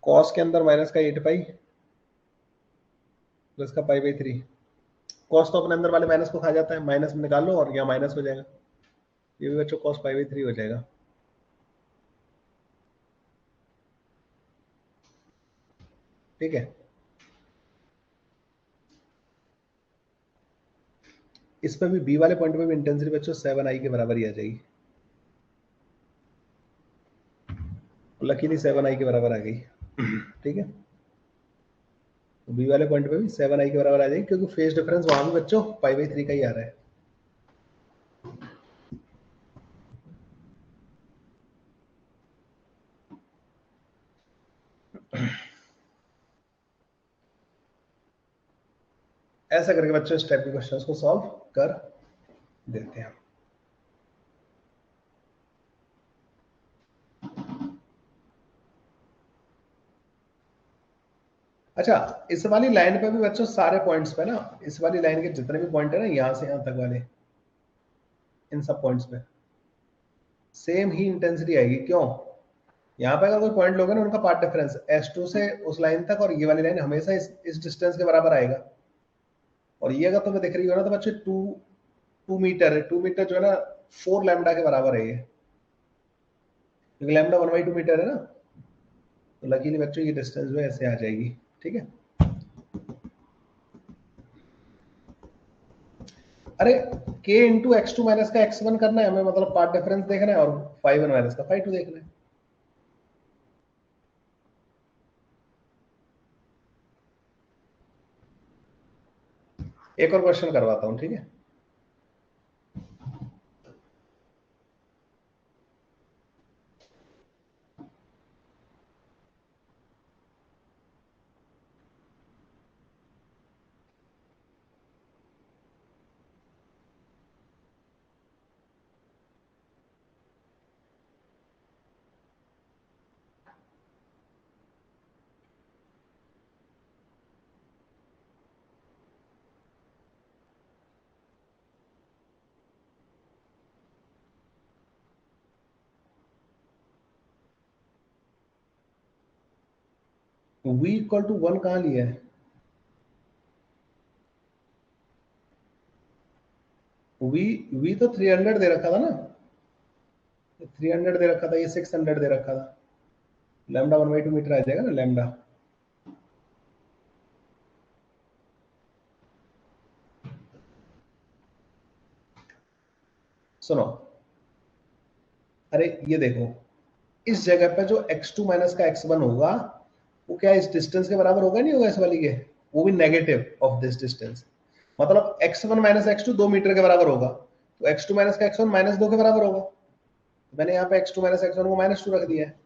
कॉस के अंदर माइनस का 8π प्लस का π/3। कॉस तो अपने अंदर वाले माइनस को खा जाता है, माइनस में निकाल लो और यहाँ माइनस हो जाएगा, ये भी बच्चों कॉस π/3 हो जाएगा। ठीक है, इस पर भी बी वाले पॉइंट पे भी इंटेंसिटी बच्चों 7I के बराबर ही आ जाएगी। लकीली 7I के बराबर आ गई। ठीक है, तो बी वाले पॉइंट पे भी 7I के बराबर आ जाएगी, क्योंकि फेज डिफरेंस वहां भी बच्चों π/3 का ही आ रहा है। ऐसा करके बच्चों इस टाइप के क्वेश्चंस को सॉल्व कर देते हैं। अच्छा, इस वाली लाइन पे भी बच्चों सारे पॉइंट्स पे ना, इस वाली लाइन के जितने भी पॉइंट है ना, यहां से यहां तक वाले, इन सब पॉइंट्स पे सेम ही इंटेंसिटी आएगी। क्यों? यहाँ पे अगर कोई पॉइंट लोगे ना, उनका पार्ट डिफरेंस S2 से उस लाइन तक, और ये वाली लाइन हमेशा इस डिस्टेंस के बराबर आएगा। और ये अगर तुम्हें दिख रही हो ना, तो बच्चे 2 मीटर है। 2 मीटर जो है ना 4 लैम्डा के बराबर है ये, क्योंकि लैम्डा 1/2 मीटर है ना। तो लकीली बच्चों ये डिस्टेंस जो है ऐसे आ जाएगी। ठीक है। अरे k इंटू x2 माइनस का x1 करना है हमें, मतलब पार्ट डिफरेंस देखना है, और φ1 माइनस का φ2 देखना है। एक और क्वेश्चन करवाता हूँ, ठीक है। v इक्वल टू 1 कहाँ लिया है? v तो 300 दे रखा था ना, 300 दे रखा था, ये 600 दे रखा था। लैम्डा 1/2 मीटर आ जाएगा ना लैम्डा। सुनो, अरे ये देखो, इस जगह पे जो x2 माइनस का x1 होगा, वो क्या इस डिस्टेंस के बराबर होगा, नहीं होगा इस वाली के? वो भी नेगेटिव ऑफ दिस डिस्टेंस। मतलब x1 माइनस x2 2 मीटर के बराबर होगा, तो x2 माइनस का x1 -2 के बराबर होगा। मैंने यहाँ पे x2 माइनस x1 को -2 रख दिया है।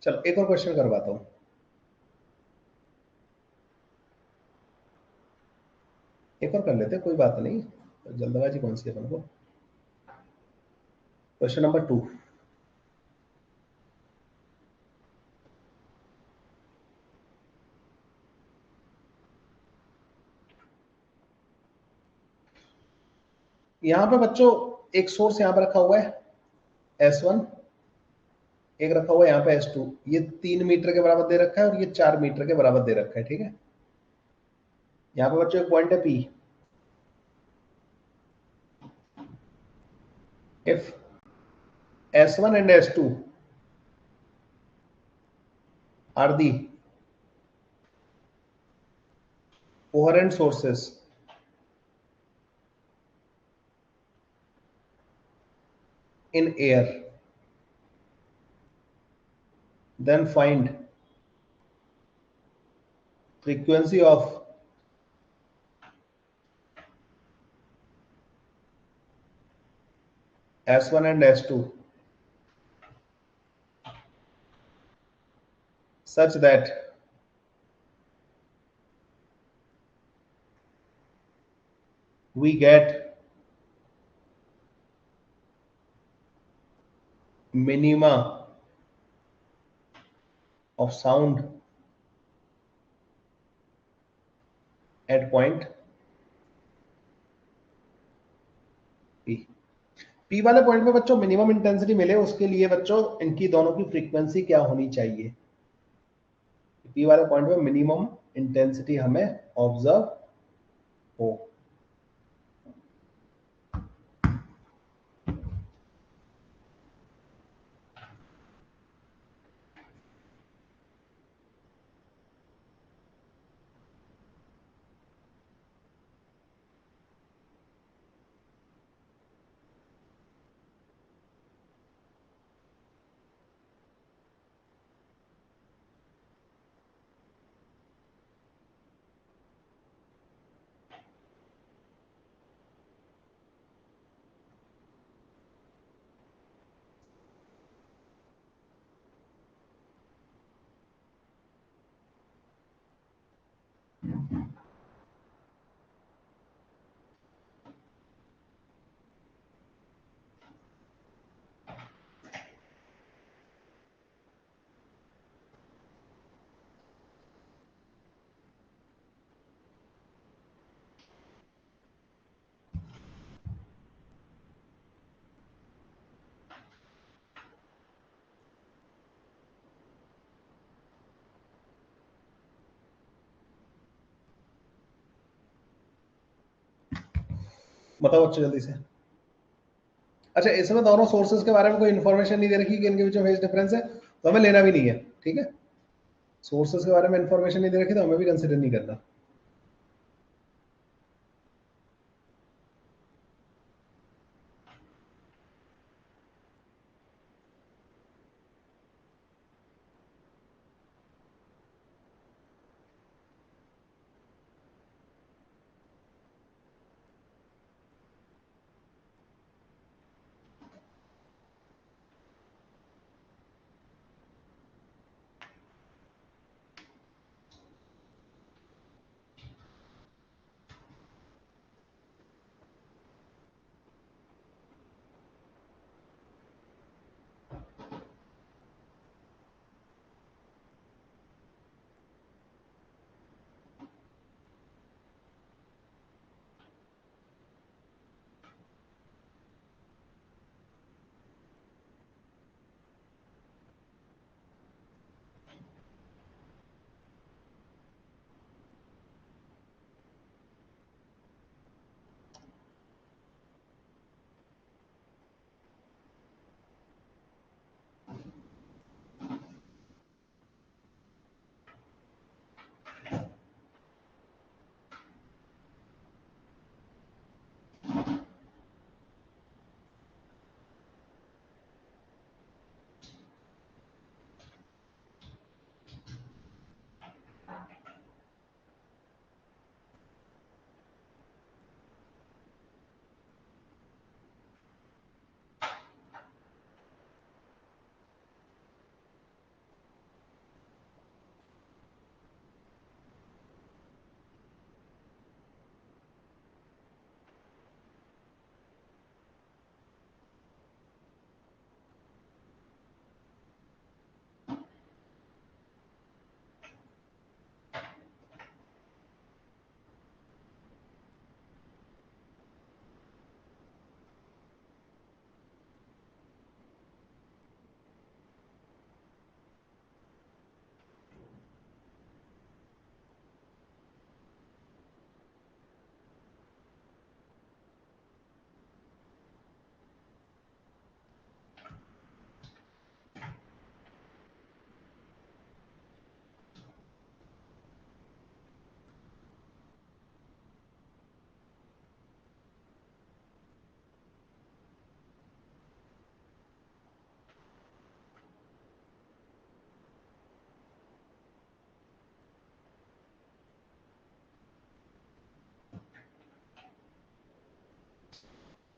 चलो एक और क्वेश्चन करवाता हूँ। एक और कर लेते हैं, कोई बात नहीं, जल्दबाजी कौन सी है अपन को। Question number 2। यहाँ पे बच्चों एक सोर्स यहाँ पे रखा हुआ है S1, एक रखा हुआ है यहाँ पे S2। ये 3 मीटर के बराबर दे रखा है, और ये 4 मीटर के बराबर दे रखा है। ठीक है। यहाँ पे बच्चों एक पॉइंट है P। If S1 and S2 are the coherent sources in air, then find frequency of S1 and S2 such that we get minima of sound at point P। P वाले पॉइंट पे बच्चों minimum intensity मिले, उसके लिए बच्चों इनकी दोनों की फ्रीक्वेंसी क्या होनी चाहिए? P वाले पॉइंट पे मिनिमम इंटेंसिटी हमें ऑब्जर्व हो। बताओ बच्चों जल्दी से। अच्छा, इसमें दोनों सोर्सेज के बारे में कोई इन्फॉर्मेशन नहीं दे रखी कि इनके बीच में फेज डिफरेंस है, तो हमें लेना भी नहीं है, ठीक है। सोर्सेज के बारे में इन्फॉर्मेशन नहीं दे रखी तो हमें भी कंसिडर नहीं करना।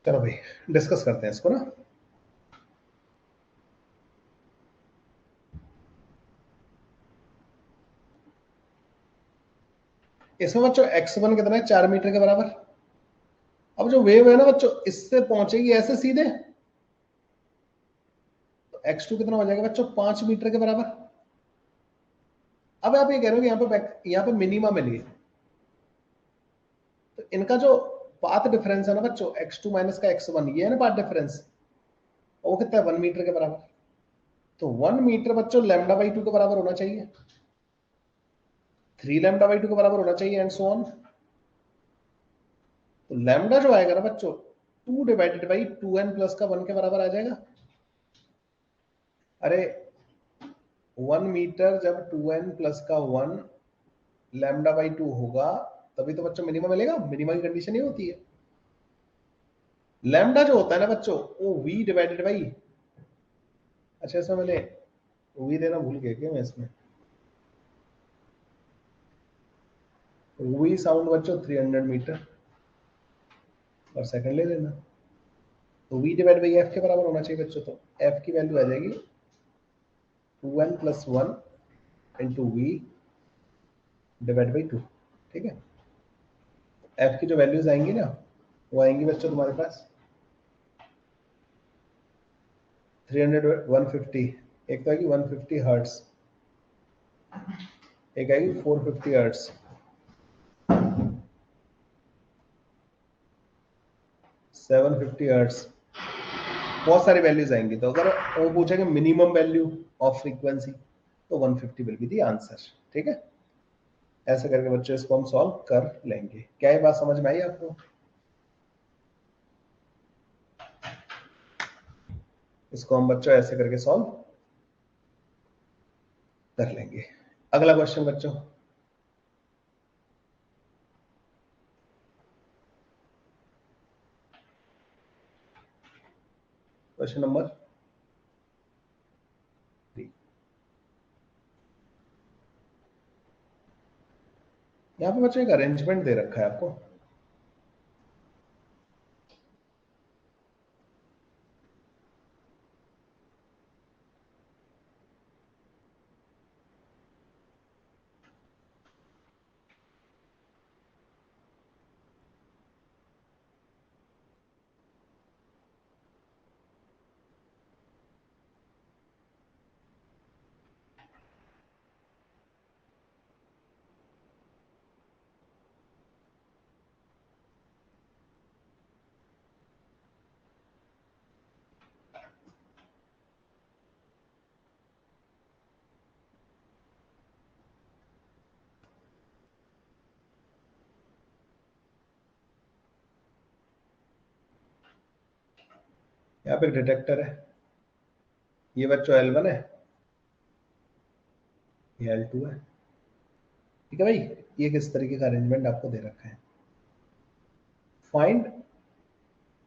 चलो भाई डिस्कस करते हैं इसको ना। इसमें बच्चों x1 कितना है, 4 मीटर के बराबर। अब जो वेव है ना बच्चों, इससे पहुंचेगी ऐसे सीधे, तो x2 कितना हो जाएगा बच्चों, 5 मीटर के बराबर। अब आप ये कह रहे हो कि यहाँ पे मिनिमा मिली है, तो इनका जो पाथ डिफरेंस है ना बच्चों, x2 माइनस का x1, ये है ना पाथ डिफरेंस, वो कितना है, 1 मीटर के बराबर। तो 1 मीटर बच्चों लैम्डा बाई 2 के बराबर होना चाहिए, 3 लैम्डा बाई 2 के बराबर होना चाहिए, एंड सो ऑन। तो लैम्डा जो आएगा ना बच्चों, 2 डिवाइडेड बाई 2n प्लस का 1 के बराबर आ जाएगा। अरे 1 मीटर जब 2n प्लस का 1 लैम्डा बाई 2 होगा, तभी तो बच्चों मिनिमम मिलेगा। मिनिमम की कंडीशन ये होती है, लैम्डा जो होता है ना बच्चों, वो v डिवाइडेड बाई, अच्छा इसमें मैंने v देना भूल गया क्या मैं इसमें, v साउंड बच्चों 300 मीटर पर सेकंड ले लेना। तो v डिवाइड बाई f के बराबर होना चाहिए बच्चों, तो f की वैल्यू आ जाएगी 2n प्लस 1 इंटू वी डिवाइड बाई 2, ठीक है। f की जो वैल्यूज आएंगी ना, वो आएंगी बच्चों तुम्हारे पास 300, 150, एक तो आएगी 150 हर्ट्स, एक आएगी 450 हर्ट्स, 750 हर्ट्स, बहुत सारी वैल्यूज आएंगी। तो अगर वो पूछेंगे मिनिमम वैल्यू ऑफ फ्रीक्वेंसी, तो 150 विल बी द आंसर, ठीक है। ऐसे करके बच्चों इसको हम सॉल्व कर लेंगे। क्या ये बात समझ में आई आपको? इसको हम बच्चों ऐसे करके सॉल्व कर लेंगे। अगला क्वेश्चन बच्चों, क्वेश्चन नंबर 3। यहाँ पे बच्चों एक अरेंजमेंट दे रखा है आपको। यहाँ पे एक डिटेक्टर है, ये बच्चों L1 है, ये L2 है। ठीक है भाई, ये किस तरीके का अरेंजमेंट आपको दे रखा है। फाइंड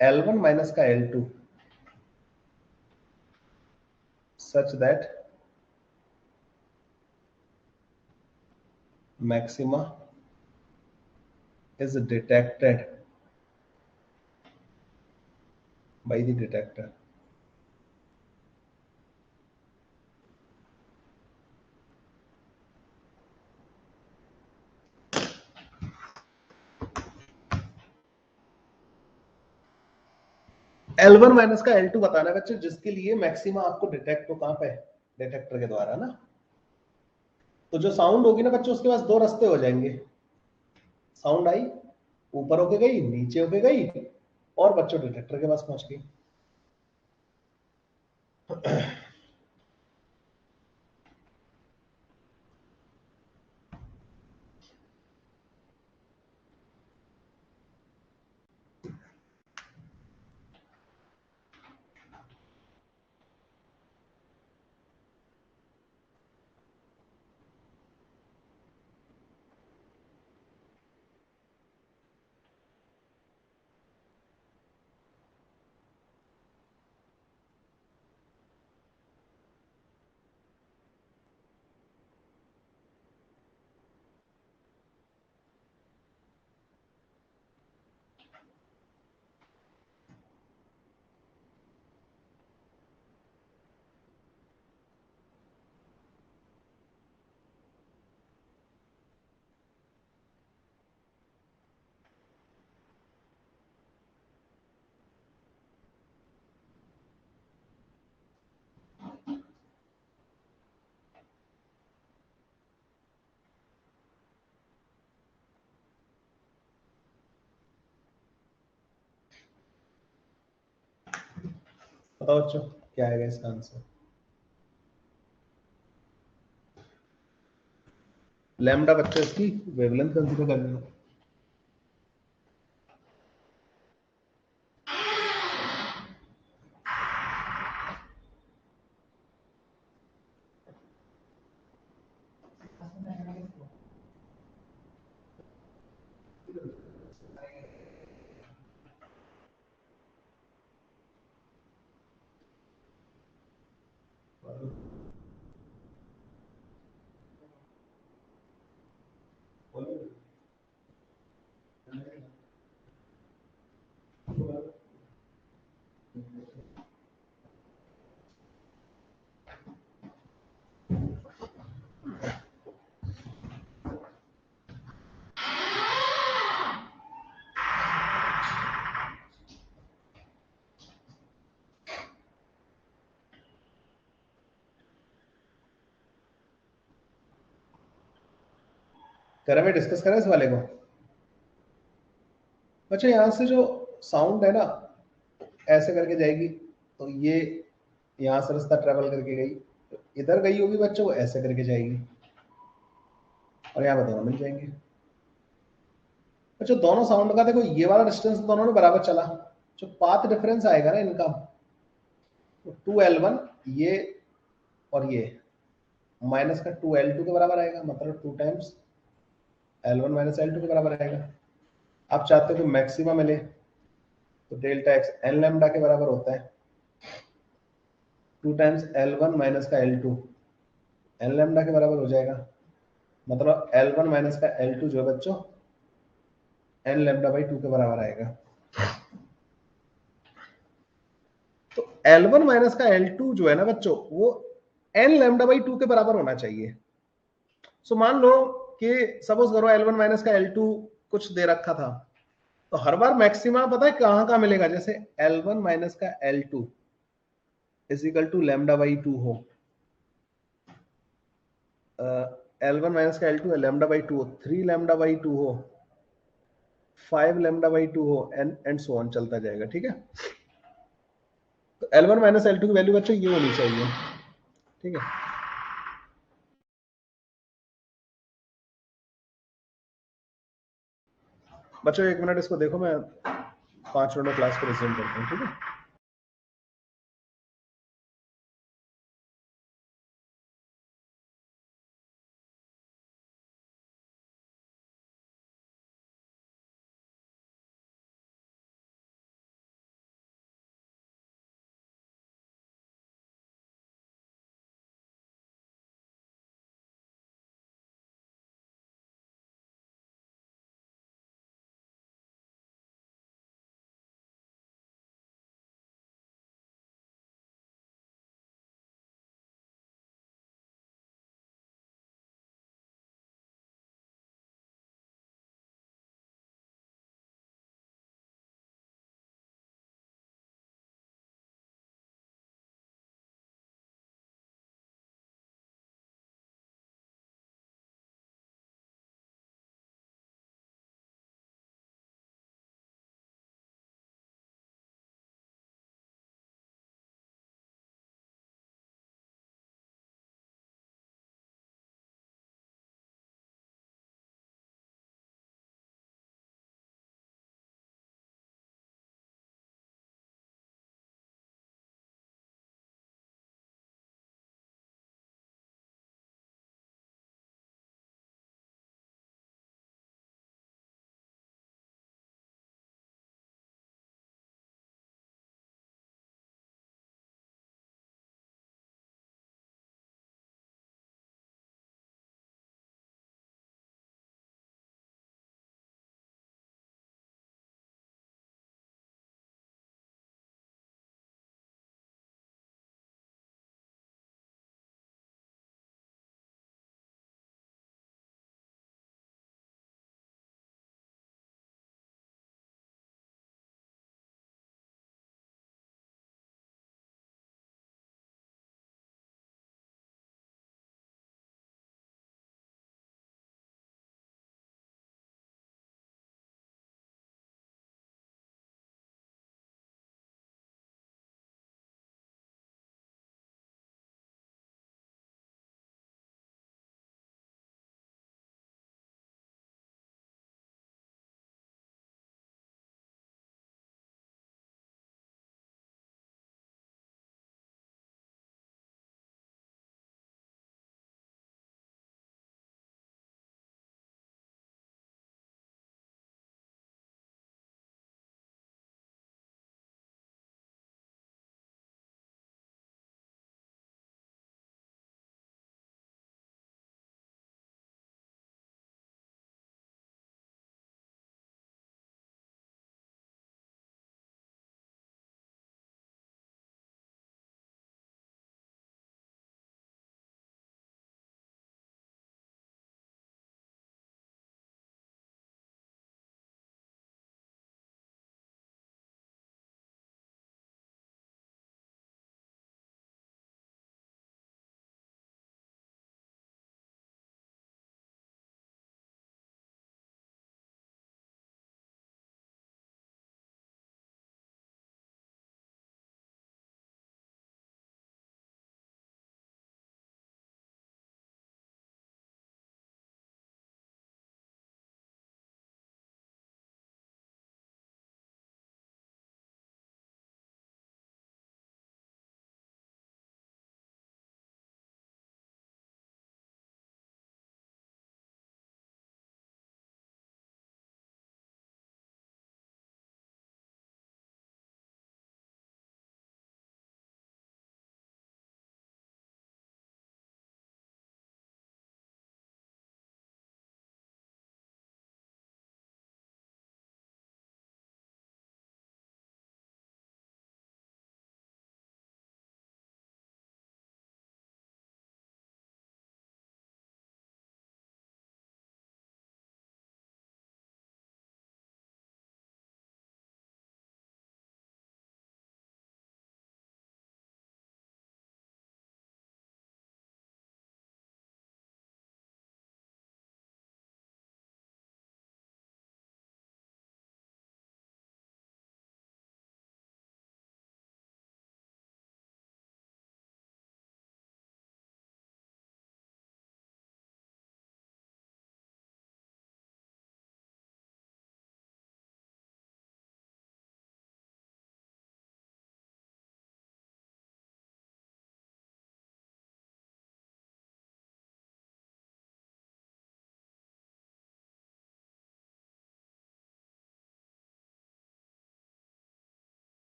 L1 माइनस का L2 such that maxima is detected by the detector। L1 minus का L2 बताना है बच्चों, जिसके लिए मैक्सिमा आपको डिटेक्ट हो कहां पे, डिटेक्टर के द्वारा ना। तो जो साउंड होगी ना बच्चों, उसके पास दो रास्ते हो जाएंगे। साउंड आई, ऊपर होके गई, नीचे होके गई, और बच्चों डिटेक्टर के पास पहुंच गई। बताओ बच्चों क्या आएगा इसका आंसर। लैम्डा बच्चों इसकी वेवलेंथ कंसीडर कर लेना। करें में डिस्कस करें इस वाले को। अच्छा, यहाँ से जो साउंड है ना, ऐसे करके जाएगी, तो ये यहाँ से रास्ता ट्रेवल करके गई, तो इधर गई होगी बच्चों, वो ऐसे करके जाएगी, और यहाँ पे दोनों मिल जाएंगे। अच्छा, दोनों साउंड का देखो, ये वाला डिस्टेंस दोनों ने बराबर चला, जो पाथ डिफरेंस आएगा ना इनका, तो 2L1 ये और ये माइनस का 2L2 के बराबर आएगा, मतलब 2 टाइम्स L1 माइनस L2 के बराबर आएगा। आप चाहते हो कि मैक्सिमा मिले, तो डेल्टा एक्स एन लैम्डा के बराबर होता है 2 टाइम्स L1 माइनस का L2, एन लैम्डा के बराबर हो जाएगा। मतलब L1 माइनस का L2 जो है बच्चों एन लैम्डा बाई 2 के बराबर आएगा। तो L1 माइनस का L2 जो है ना बच्चों, वो एन लैम्डा बाई 2 के बराबर होना चाहिए। सो मान लो कि सपोज करो L1 माइनस का L2 कुछ दे रखा था, तो हर बार मैक्सिमा पता है कहां कहां मिलेगा, जैसे L1 माइनस का L2 is equal to lambda by 2 हो, L1 माइनस का L2 है लैम्डा बाई 2 हो, 3 लैम्डा बाई 2 हो, 5 लैम्डा बाई 2 हो, एंड सो ऑन चलता जाएगा। ठीक है, तो L1 माइनस L2 की वैल्यू बच्चों ये होनी चाहिए। ठीक है, बच्चों 1 मिनट इसको देखो, मैं 5 मिनट में क्लास को रिज्यूम करता हूँ। ठीक है।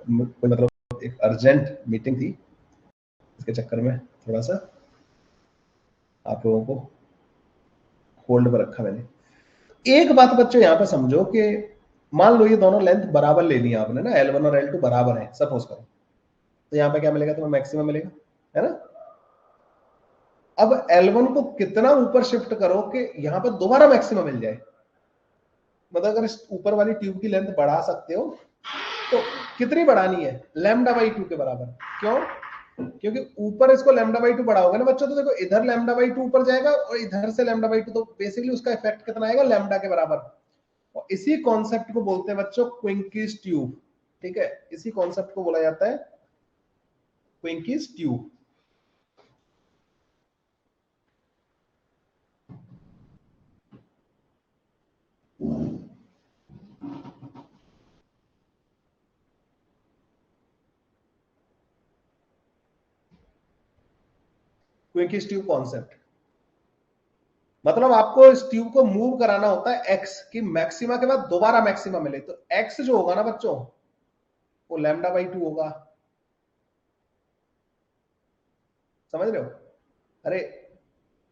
मतलब एक अर्जेंट मीटिंग थी, इसके चक्कर में थोड़ा सा आप लोगों को होल्ड पर रखा मैंने। एक बात बच्चों यहाँ पे समझो कि मान लो ये दोनों लेंथ बराबर ले ली आपने ना, L1 और L2 बराबर है सपोज करो, तो यहाँ पे क्या मिलेगा तुम्हें, मैक्सिमम मिलेगा, है ना। अब L1 को कितना ऊपर शिफ्ट करो कि यहाँ पे दोबारा मैक्सिमम मिल जाए। मतलब अगर इस ऊपर वाली ट्यूब की लेंथ बढ़ा सकते हो तो कितनी बढ़ानी है, लैम्डा बाई 2 के बराबर। क्यों? क्योंकि ऊपर इसको लैम्डा बाई 2 बढ़ाओगे ना बच्चों, तो देखो इधर लैम्डा बाई 2 ऊपर जाएगा और इधर से लैम्डा बाई 2, तो बेसिकली उसका इफेक्ट कितना आएगा, लैम्डा के बराबर। और इसी कॉन्सेप्ट को बोलते हैं बच्चों क्विंकीज ट्यूब। ठीक है, इसी कॉन्सेप्ट को बोला जाता है क्विंकीज ट्यूब। क्विंकीज ट्यूब कॉन्सेप्ट मतलब आपको इस ट्यूब को मूव कराना होता है एक्स की मैक्सिमा के बाद दोबारा मैक्सिमा मिले, तो एक्स जो होगा ना बच्चों वो लैम्डा बाई 2 होगा। समझ रहे हो? अरे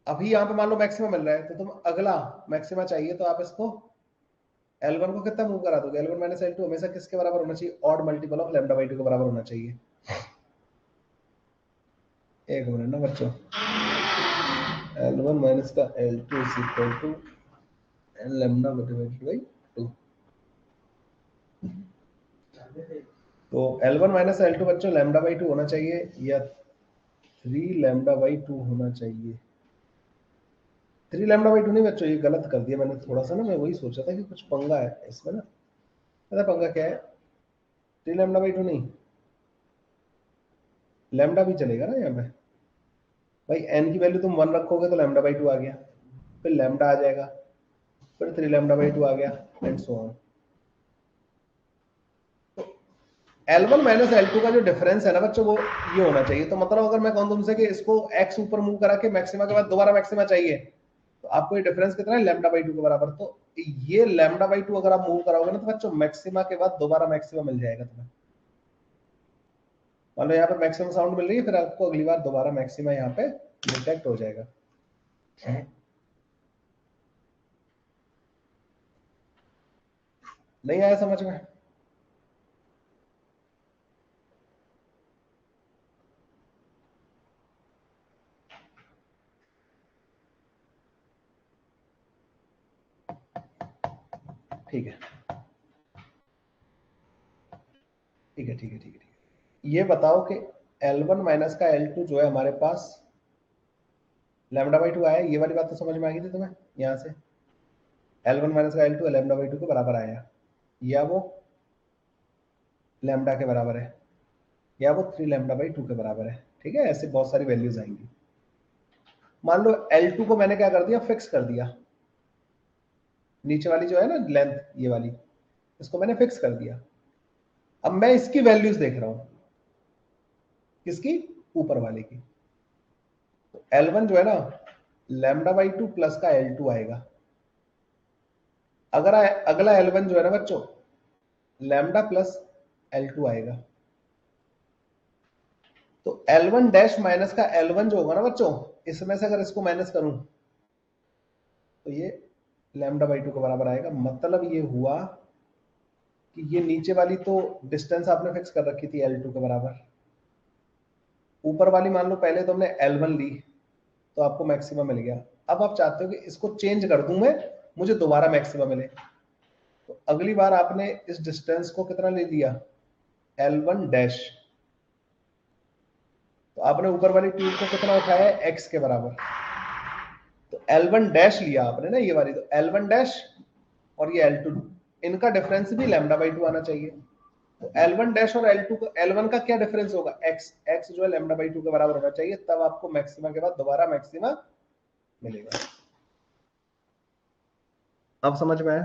अभी यहां पे मान लो मैक्सिमा मिल रहा है, तो तुम अगला मैक्सिमा चाहिए तो आप इसको L1 को कितना मूव करा दोगे, L1 माइनस L2 हमेशा किसके बराबर होना चाहिए, odd multiple of lambda by 2 के बराबर होना चाहिए। एक मिनट ना बच्चों, L1 माइनस का L2 is equal to lambda divided by 2। तो L1 माइनस L2 बच्चों लैम्डा बाई 2 होना चाहिए या 3 लैम्डा बाई 2 होना चाहिए। 3 लैम्डा बाई 2 नहीं बच्चों, ये गलत कर दिया मैंने थोड़ा सा ना, मैं वही सोचा था कि कुछ पंगा है इसमें ना। पता पंगा क्या है, 3 लैम्डा बाई 2 नहीं, लैम्डा भी चलेगा ना यहाँ पे। भाई n की वैल्यू तुम 1 रखोगे तो लैम्डा बाई 2 आ गया, फिर लैम्डा आ जाएगा, फिर 3 लैम्डा बाई 2 आ गया, एंड सो ऑन। तो L1 माइनस L2 का जो डिफरेंस है ना बच्चों वो ये होना चाहिए। तो मतलब अगर मैं कहूं तुमसे कि इसको x ऊपर मूव करा के मैक्सिमा के बाद दोबारा मैक्सिमा चाहिए, तो आपको ये डिफरेंस कितना है, लैम्डा बाई 2 के बराबर। तो ये लैम्डा बाई 2 अगर आप मूव कराओगे ना तो बच्चों मैक्सिमा के बाद दोबारा मैक्सिमा मिल जाएगा तुम्हें। मान लो यहाँ पे मैक्सिमम साउंड मिल रही है, फिर आपको अगली बार दोबारा मैक्सिमा यहाँ पे डिटेक्ट हो जाएगा। नहीं आया समझ में? ठीक है ठीक है ठीक है ठीक है। ये बताओ कि L1 माइनस का L2 जो है हमारे पास लैम्डा बाई 2 आया, ये वाली बात तो समझ में आ गई थी तुम्हें। यहाँ से L1 माइनस का L2 लैम्डा बाई 2 के बराबर आया, या वो लैम्डा के बराबर है, या वो 3 लैम्डा बाई 2 के बराबर है। ठीक है, ऐसे बहुत सारी वैल्यूज आएंगी। मान लो L2 को मैंने क्या कर दिया, फिक्स कर दिया, नीचे वाली जो है ना लेंथ ये वाली, इसको मैंने फिक्स कर दिया। अब मैं इसकी वैल्यूज देख रहा हूं, किसकी, ऊपर वाले की। तो L1 जो है ना लैम्डा बाई 2 प्लस का L2 आएगा। अगर अगला L1 जो है ना बच्चों लैम्डा प्लस L2 आएगा। तो L1 डैश माइनस का L1 जो होगा ना बच्चों, इसमें से अगर इसको माइनस करूं तो ये लैम्डा बाई 2 के बराबर आएगा। मतलब ये हुआ कि ये नीचे वाली तो डिस्टेंस आपने फिक्स कर रखी थी L2 के बराबर, ऊपर वाली मान लो पहले तो हमने L1 ली तो आपको मैक्सिमम मिल गया। अब आप चाहते हो कि इसको चेंज कर दूं मैं, मुझे दोबारा मैक्सिमम मिले, तो अगली बार आपने इस डिस्टेंस को कितना ले लिया, L1 डैश। तो आपने ऊपर वाली ट्यूब को कितना उठाया है, x के बराबर। तो L1 डैश लिया आपने ना ये वाली, तो L1 डैश और ये L2, इनका डिफरेंस भी लैम्डा बाई 2 आना चाहिए। तो L1 डैश और L2 का, L1 का क्या डिफरेंस होगा, x, x जो है लैम्डा बाई 2 के बराबर होना चाहिए, तब आपको मैक्सिमा के बाद दोबारा मैक्सिमा मिलेगा। अब समझ में आया?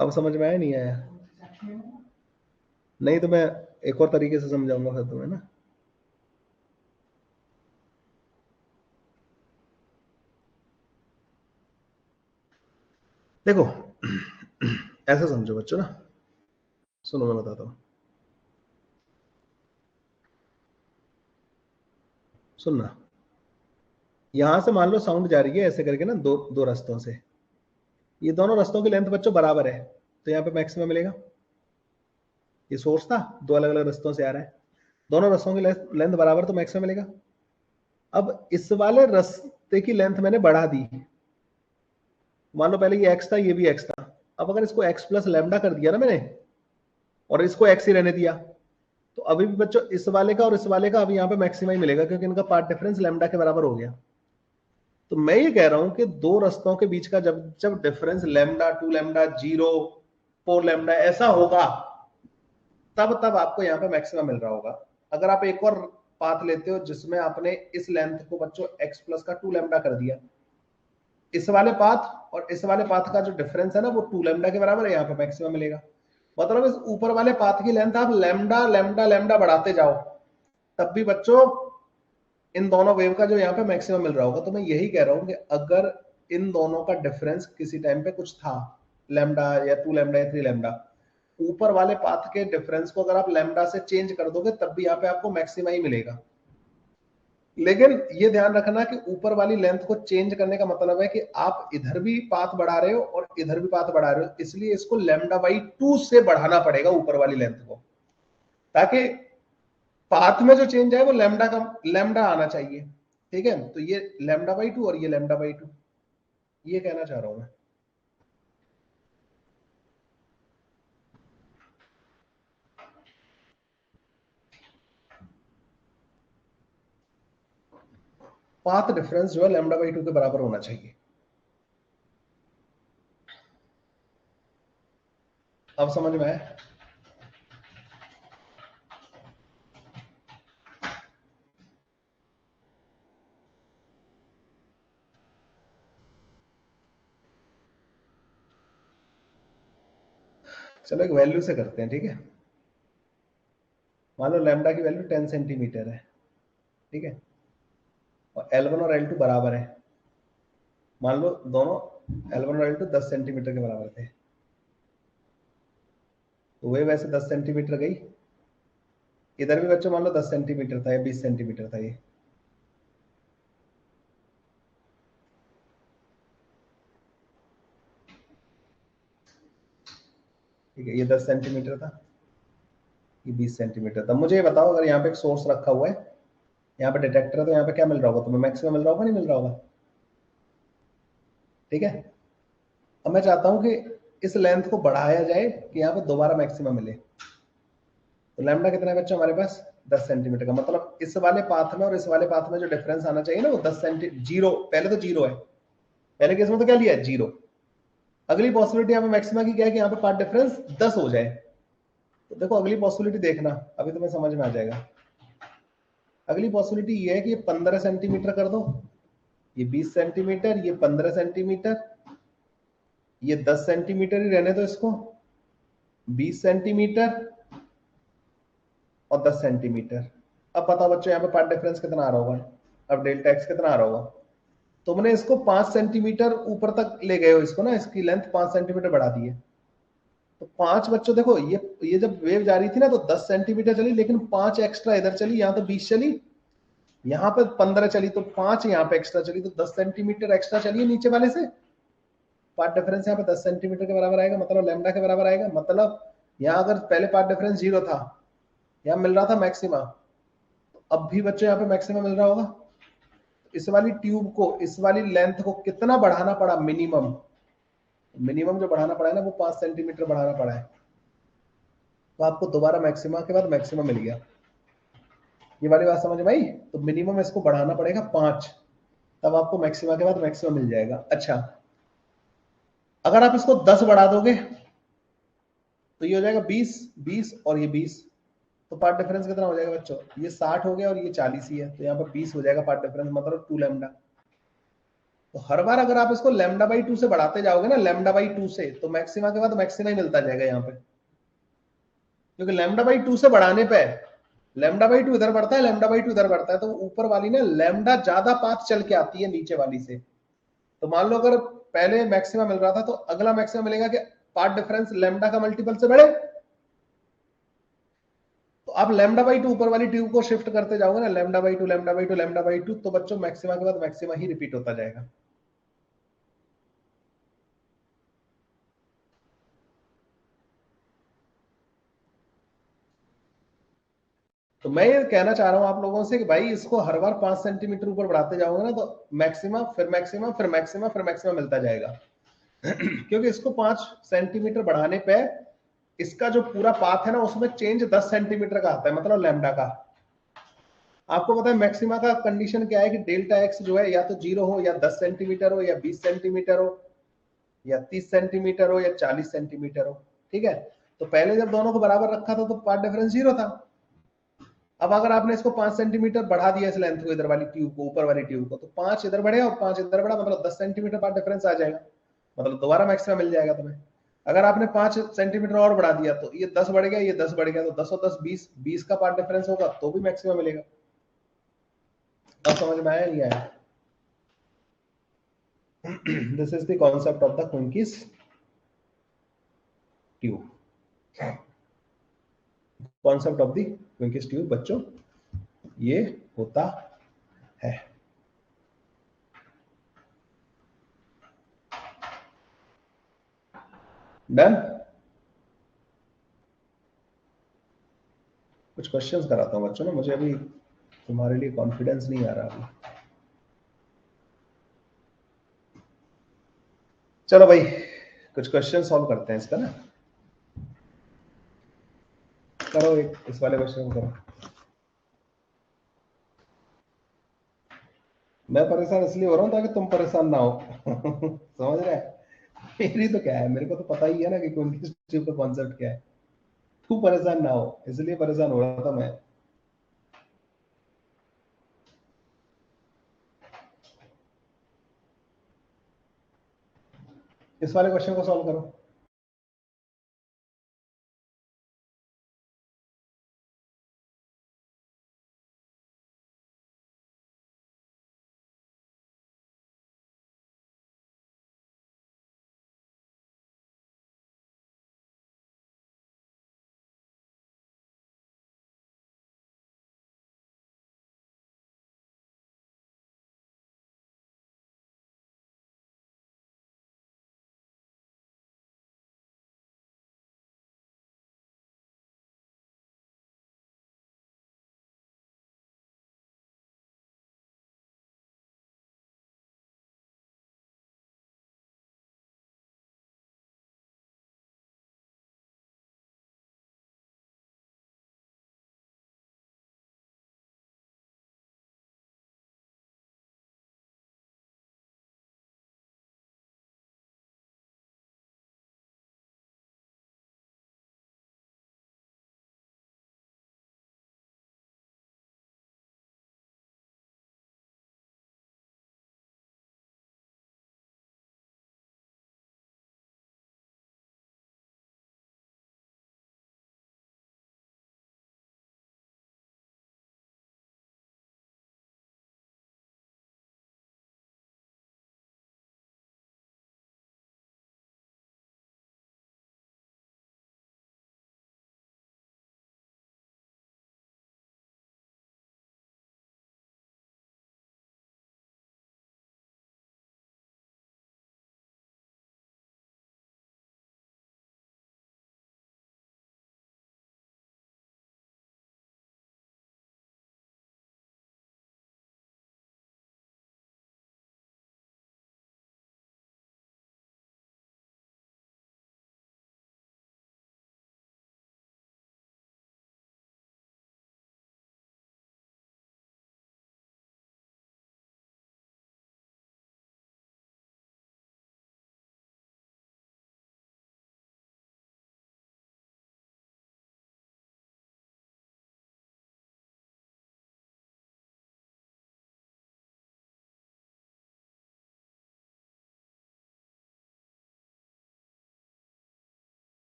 अब समझ में आया नहीं आया? नहीं तो मैं एक और तरीके से समझाऊंगा फिर तुम्हें ना। देखो ऐसा समझो बच्चों ना, सुनो मैं बताता हूँ, सुनना। यहां से मान लो साउंड जा रही है ऐसे करके ना, दो दो रास्तों से, ये दोनों रास्तों की लेंथ बच्चों बराबर है, तो यहाँ पे मैक्सिमम मिलेगा। ये सोर्स था, दो अलग अलग रास्तों से आ रहा है, दोनों रास्तों की लेंथ बराबर, तो मैक्सिमम मिलेगा। अब इस वाले रास्ते की लेंथ मैंने बढ़ा दी, मान लो पहले ये x था, ये भी x था। अब अगर इसको x प्लस लैम्डा कर दिया ना मैंने, और इसको x ही रहने दिया, तो अभी भी बच्चों इस वाले का और इस वाले का अभी यहाँ पे मैक्सिमम ही मिलेगा, क्योंकि इनका पार्ट डिफरेंस लैम्डा के बराबर हो गया। तो मैं ये कह रहा हूं कि दो रास्तों के बीच का जब जब डिफरेंस लैम्डा, 2 लैम्डा, 0, 4 लैम्डा ऐसा होगा, तब तब आपको यहाँ पे मैक्सिमम मिल रहा होगा। अगर आप एक और पाथ लेते हो जिसमें आपने इस लेंथ को बच्चों x प्लस का 2 लैम्डा कर दिया, इस वाले पाथ और इस वाले पाथ का जो डिफरेंस है ना, वो 2 लैम्डा के बराबर है, यहाँ पे मैक्सिमम मिलेगा। मतलब इस ऊपर वाले पाथ की लेंथ आप लैम्डा लैम्डा लैम्डा बढ़ाते जाओ, तब भी बच्चों इन दोनों वेव का जो यहाँ पे मैक्सिमम मिल रहा होगा। तो मैं यही कह रहा हूँ कि अगर इन दोनों का डिफरेंस किसी टाइम पे कुछ था, लैम्डा या 2 लैम्डा या 3 लैम्डा, ऊपर वाले पाथ के डिफरेंस को अगर आप लैम्डा से चेंज कर दोगे, तब भी यहाँ पे आपको मैक्सिमा ही मिलेगा। लेकिन ये ध्यान रखना कि ऊपर वाली लेंथ को चेंज करने का मतलब है कि आप इधर भी पाथ बढ़ा रहे हो और इधर भी पाथ बढ़ा रहे हो, इसलिए इसको लैम्डा बाई 2 से बढ़ाना पड़ेगा ऊपर वाली लेंथ को, ताकि पाथ में जो चेंज है वो लैम्डा का लैम्डा आना चाहिए। ठीक है, तो ये लैम्डा बाई 2 और ये लैम्डा बाई 2, ये कहना चाह रहा हूं मैं। पाथ डिफरेंस जो है लैम्डा बाई 2 के बराबर होना चाहिए। अब समझ में आया? चलो एक वैल्यू से करते हैं, ठीक है। मान लो लैम्डा की वैल्यू 10 सेंटीमीटर है, ठीक है, और L1 और L2 बराबर है। मान लो दोनों L1 और L2 10 सेंटीमीटर के बराबर थे, तो वे वैसे 10 सेंटीमीटर गई। इधर भी बच्चों मान लो 10 सेंटीमीटर था या 20 सेंटीमीटर था, ये ठीक है, ये 10 सेंटीमीटर था, ये 20 सेंटीमीटर था। मुझे ये बताओ, अगर यहाँ पे एक सोर्स रखा हुआ है, यहाँ पे डिटेक्टर है, तो यहाँ पे क्या मिल रहा होगा तुम्हें? मैक्सिमम मिल रहा होगा, नहीं मिल रहा होगा? ठीक है, अब मैं चाहता हूं कि इस लेंथ को बढ़ाया जाए कि यहाँ पे दोबारा मैक्सिमम मिले। तो लैम्डा कितना है बच्चों हमारे पास? 10 सेंटीमीटर का मतलब इस वाले पाथ में और इस वाले पाथ में जो डिफरेंस आना चाहिए ना, वो 10 सेंटी, जीरो, पहले तो जीरो है, पहले केस में तो क्या लिया है? जीरो। अगली पॉसिबिलिटी यहाँ पे मैक्सिमा की क्या है कि यहाँ पे पाथ डिफरेंस 10 हो जाए। तो देखो अगली पॉसिबिलिटी देखना, अभी तुम्हें समझ में आ जाएगा। अगली पॉसिबिलिटी ये है कि ये 15 सेंटीमीटर कर दो, ये 20 सेंटीमीटर, ये 15 सेंटीमीटर, ये 10 सेंटीमीटर ही रहने दो इसको, 20 सेंटीमीटर और 10 सेंटीमीटर। अब बताओ बच्चों यहाँ पे पार्ट डिफरेंस कितना आ रहा होगा? अब डेल्टा एक्स कितना आ रहा होगा? तुमने इसको 5 सेंटीमीटर ऊपर तक ले गए हो, इसको ना, इसकी लेंथ 5 सेंटीमीटर बढ़ा दी है। तो 5 बच्चों देखो, ये जब वेव जा रही थी ना, तो 10 सेंटीमीटर चली, लेकिन 5 एक्स्ट्रा इधर चली, यहाँ तो 20 चली, यहाँ पे 15 चली, तो 5 यहाँ पे एक्स्ट्रा चली, तो 10 सेंटीमीटर एक्स्ट्रा चली है नीचे वाले से। पार्ट डिफरेंस यहाँ पे 10 सेंटीमीटर के बराबर आएगा, मतलब लैम्डा के बराबर आएगा। मतलब यहाँ अगर पहले पार्ट डिफरेंस 0 था, यहाँ मिल रहा था मैक्सिमा, अब भी बच्चों यहाँ पे मैक्सिमम मिल रहा होगा। इस वाली ट्यूब को, इस वाली लेंथ को कितना बढ़ाना पड़ा? मिनिमम, मिनिमम जो बढ़ाना पड़ा है ना, वो 5 सेंटीमीटर बढ़ाना पड़ा है। तो आपको दोबारा मैक्सिमा के बाद मैक्सिमम मिल गया। ये वाली बात समझ में आई? तो मिनिमम इसको बढ़ाना पड़ेगा 5, तब आपको मैक्सिमा के बाद मैक्सिमम मिल जाएगा। अच्छा, अगर आप इसको 10 बढ़ा दोगे तो ये हो जाएगा 20, 20 और ये 20, तो पार्ट डिफरेंस कितना हो जाएगा बच्चों? ये 60 हो गया और ये 40 ही है, तो यहाँ पर 20 हो जाएगा पार्ट डिफरेंस, मतलब 2 लैम्डा। तो हर बार अगर आप इसको लैम्डा बाई 2 से बढ़ाते जाओगे ना, लैम्डा बाई 2 से, तो मैक्सिमा के बाद मैक्सिमा ही मिलता जाएगा यहाँ पे, क्योंकि लैम्डा बाई 2 से बढ़ाने पे लैम्डा बाई 2 इधर बढ़ता है, लैम्डा बाई 2 इधर बढ़ता है, तो ऊपर वाली ना लैम्डा ज्यादा पाथ चल के आती है नीचे वाली से। तो मान लो अगर पहले मैक्सिमा मिल रहा था, तो अगला मैक्सिमा मिलेगा कि पाथ डिफरेंस लैम्डा का मल्टीपल से बड़े। तो आप लैम्डा बाई टू ऊपर वाली ट्यूब को शिफ्ट करते जाओगे ना, lambda by two, lambda by two, lambda by two, तो बच्चों मैक्सिमा के बाद मैक्सिमा ही रिपीट होता जाएगा। तो मैं ये कहना चाह रहा हूं आप लोगों से कि भाई इसको हर बार 5 सेंटीमीटर ऊपर बढ़ाते जाओगे ना, तो मैक्सिमा फिर मैक्सिमा फिर मैक्सिमा फिर मैक्सिमा मिलता जाएगा। क्योंकि इसको 5 सेंटीमीटर बढ़ाने पे इसका जो पूरा पाथ है ना, उसमें चेंज 10 सेंटीमीटर का आता है, मतलब लैम्डा का। आपको पता है मैक्सिमा का कंडीशन क्या है कि डेल्टा एक्स जो है या तो 0 हो, या 10 सेंटीमीटर हो, या 20 सेंटीमीटर हो, या 30 सेंटीमीटर हो, या 40 सेंटीमीटर हो। ठीक है, तो पहले जब दोनों को बराबर रखा था तो पाथ डिफरेंस 0 था। अब अगर आपने इसको 5 सेंटीमीटर बढ़ा दिया इस लेंथ को, इधर वाली ट्यूब को, ऊपर वाली ट्यूब को, तो 5 इधर बढ़ेगा और 5 इधर बढ़ा, मतलब 10 सेंटीमीटर पाथ डिफरेंस आ जाएगा, मतलब दोबारा मैक्सिमम मिल जाएगा तुम्हें। अगर आपने 5 सेंटीमीटर और बढ़ा दिया तो ये 10 बढ़ गया, ये 10 बढ़ गया, तो 10 और 10 20, 20 का पार्ट डिफरेंस होगा तो भी मैक्सिमम मिलेगा। अब समझ में आया नहीं आया? This is the concept of the Quincke's tube. Concept of the Quincke's tube बच्चों ये होता है। डन। कुछ क्वेश्चंस कराता हूं बच्चों ना, मुझे अभी तुम्हारे लिए कॉन्फिडेंस नहीं आ रहा अभी। चलो भाई कुछ क्वेश्चन सॉल्व करते हैं इसका ना। करो एक इस वाले क्वेश्चन को करो। मैं परेशान इसलिए हो रहा हूँ ताकि तुम परेशान ना हो। समझ रहे हैं? मेरी तो क्या है, मेरे को तो पता ही है ना कि कौन किस चीज का कॉन्सेप्ट क्या है। तू परेशान ना हो इसलिए परेशान हो रहा था मैं। इस वाले क्वेश्चन को सॉल्व करो।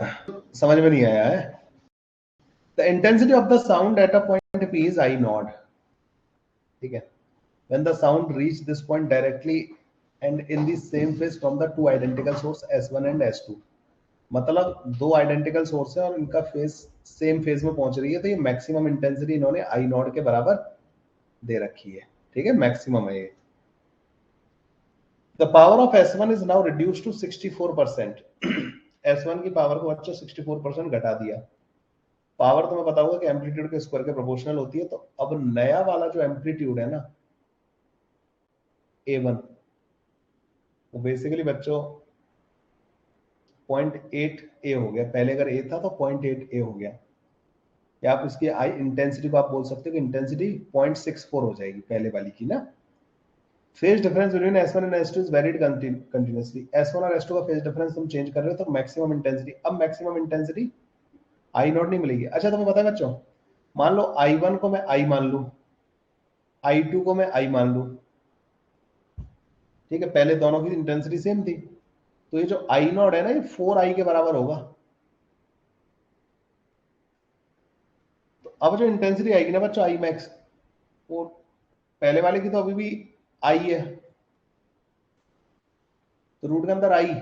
समझ में नहीं आया है? The intensity of the sound at a point P is I not, ठीक है, when the sound reach this point directly and in the same phase from the two identical source S1 and S2, मतलब दो identical source है और इनका phase same phase में पहुंच रही है, तो ये मैक्सिमम इंटेंसिटी इन्होंने आई नॉट के बराबर दे रखी है, ठीक है, मैक्सिमम है ये। The power of S1 is now reduced to 64%। S1 की पावर को बच्चों 64% घटा दिया। पावर तुम्हें पता होगा कि एम्पलीट्यूड के स्क्वायर के प्रोपोर्शनल होती है, तो अब नया वाला जो एम्पलीट्यूड है ना A1, वो बेसिकली बच्चों 0.8 ए हो गया, पहले अगर ए था तो 0.8 ए हो गया, या आप इसकी आई इंटेंसिटी को आप बोल सकते हो कि इंटेंसिटी 0.64 हो जाएगी पहले वाली की ना। Phase difference between S1 and S2 is varied continuously. S1 और S2 का फेज डिफरेंस तुम चेंज कर रहे हो तो मैक्सिमम इंटेंसिटी, अब मैक्सिमम इंटेंसिटी आई नॉट नहीं मिलेगी। अच्छा तुम्हें पता है बच्चों, मान लो I1 को मैं आई मान लू, I2 को मैं आई मान लू, ठीक है, पहले दोनों की इंटेंसिटी सेम थी, तो ये जो आई नॉट है ना ये 4I के बराबर होगा। तो अब जो इंटेंसिटी आएगी ना बच्चों आई मैक्स, वो पहले वाले की तो अभी भी आई है, तो रूट के अंदर आई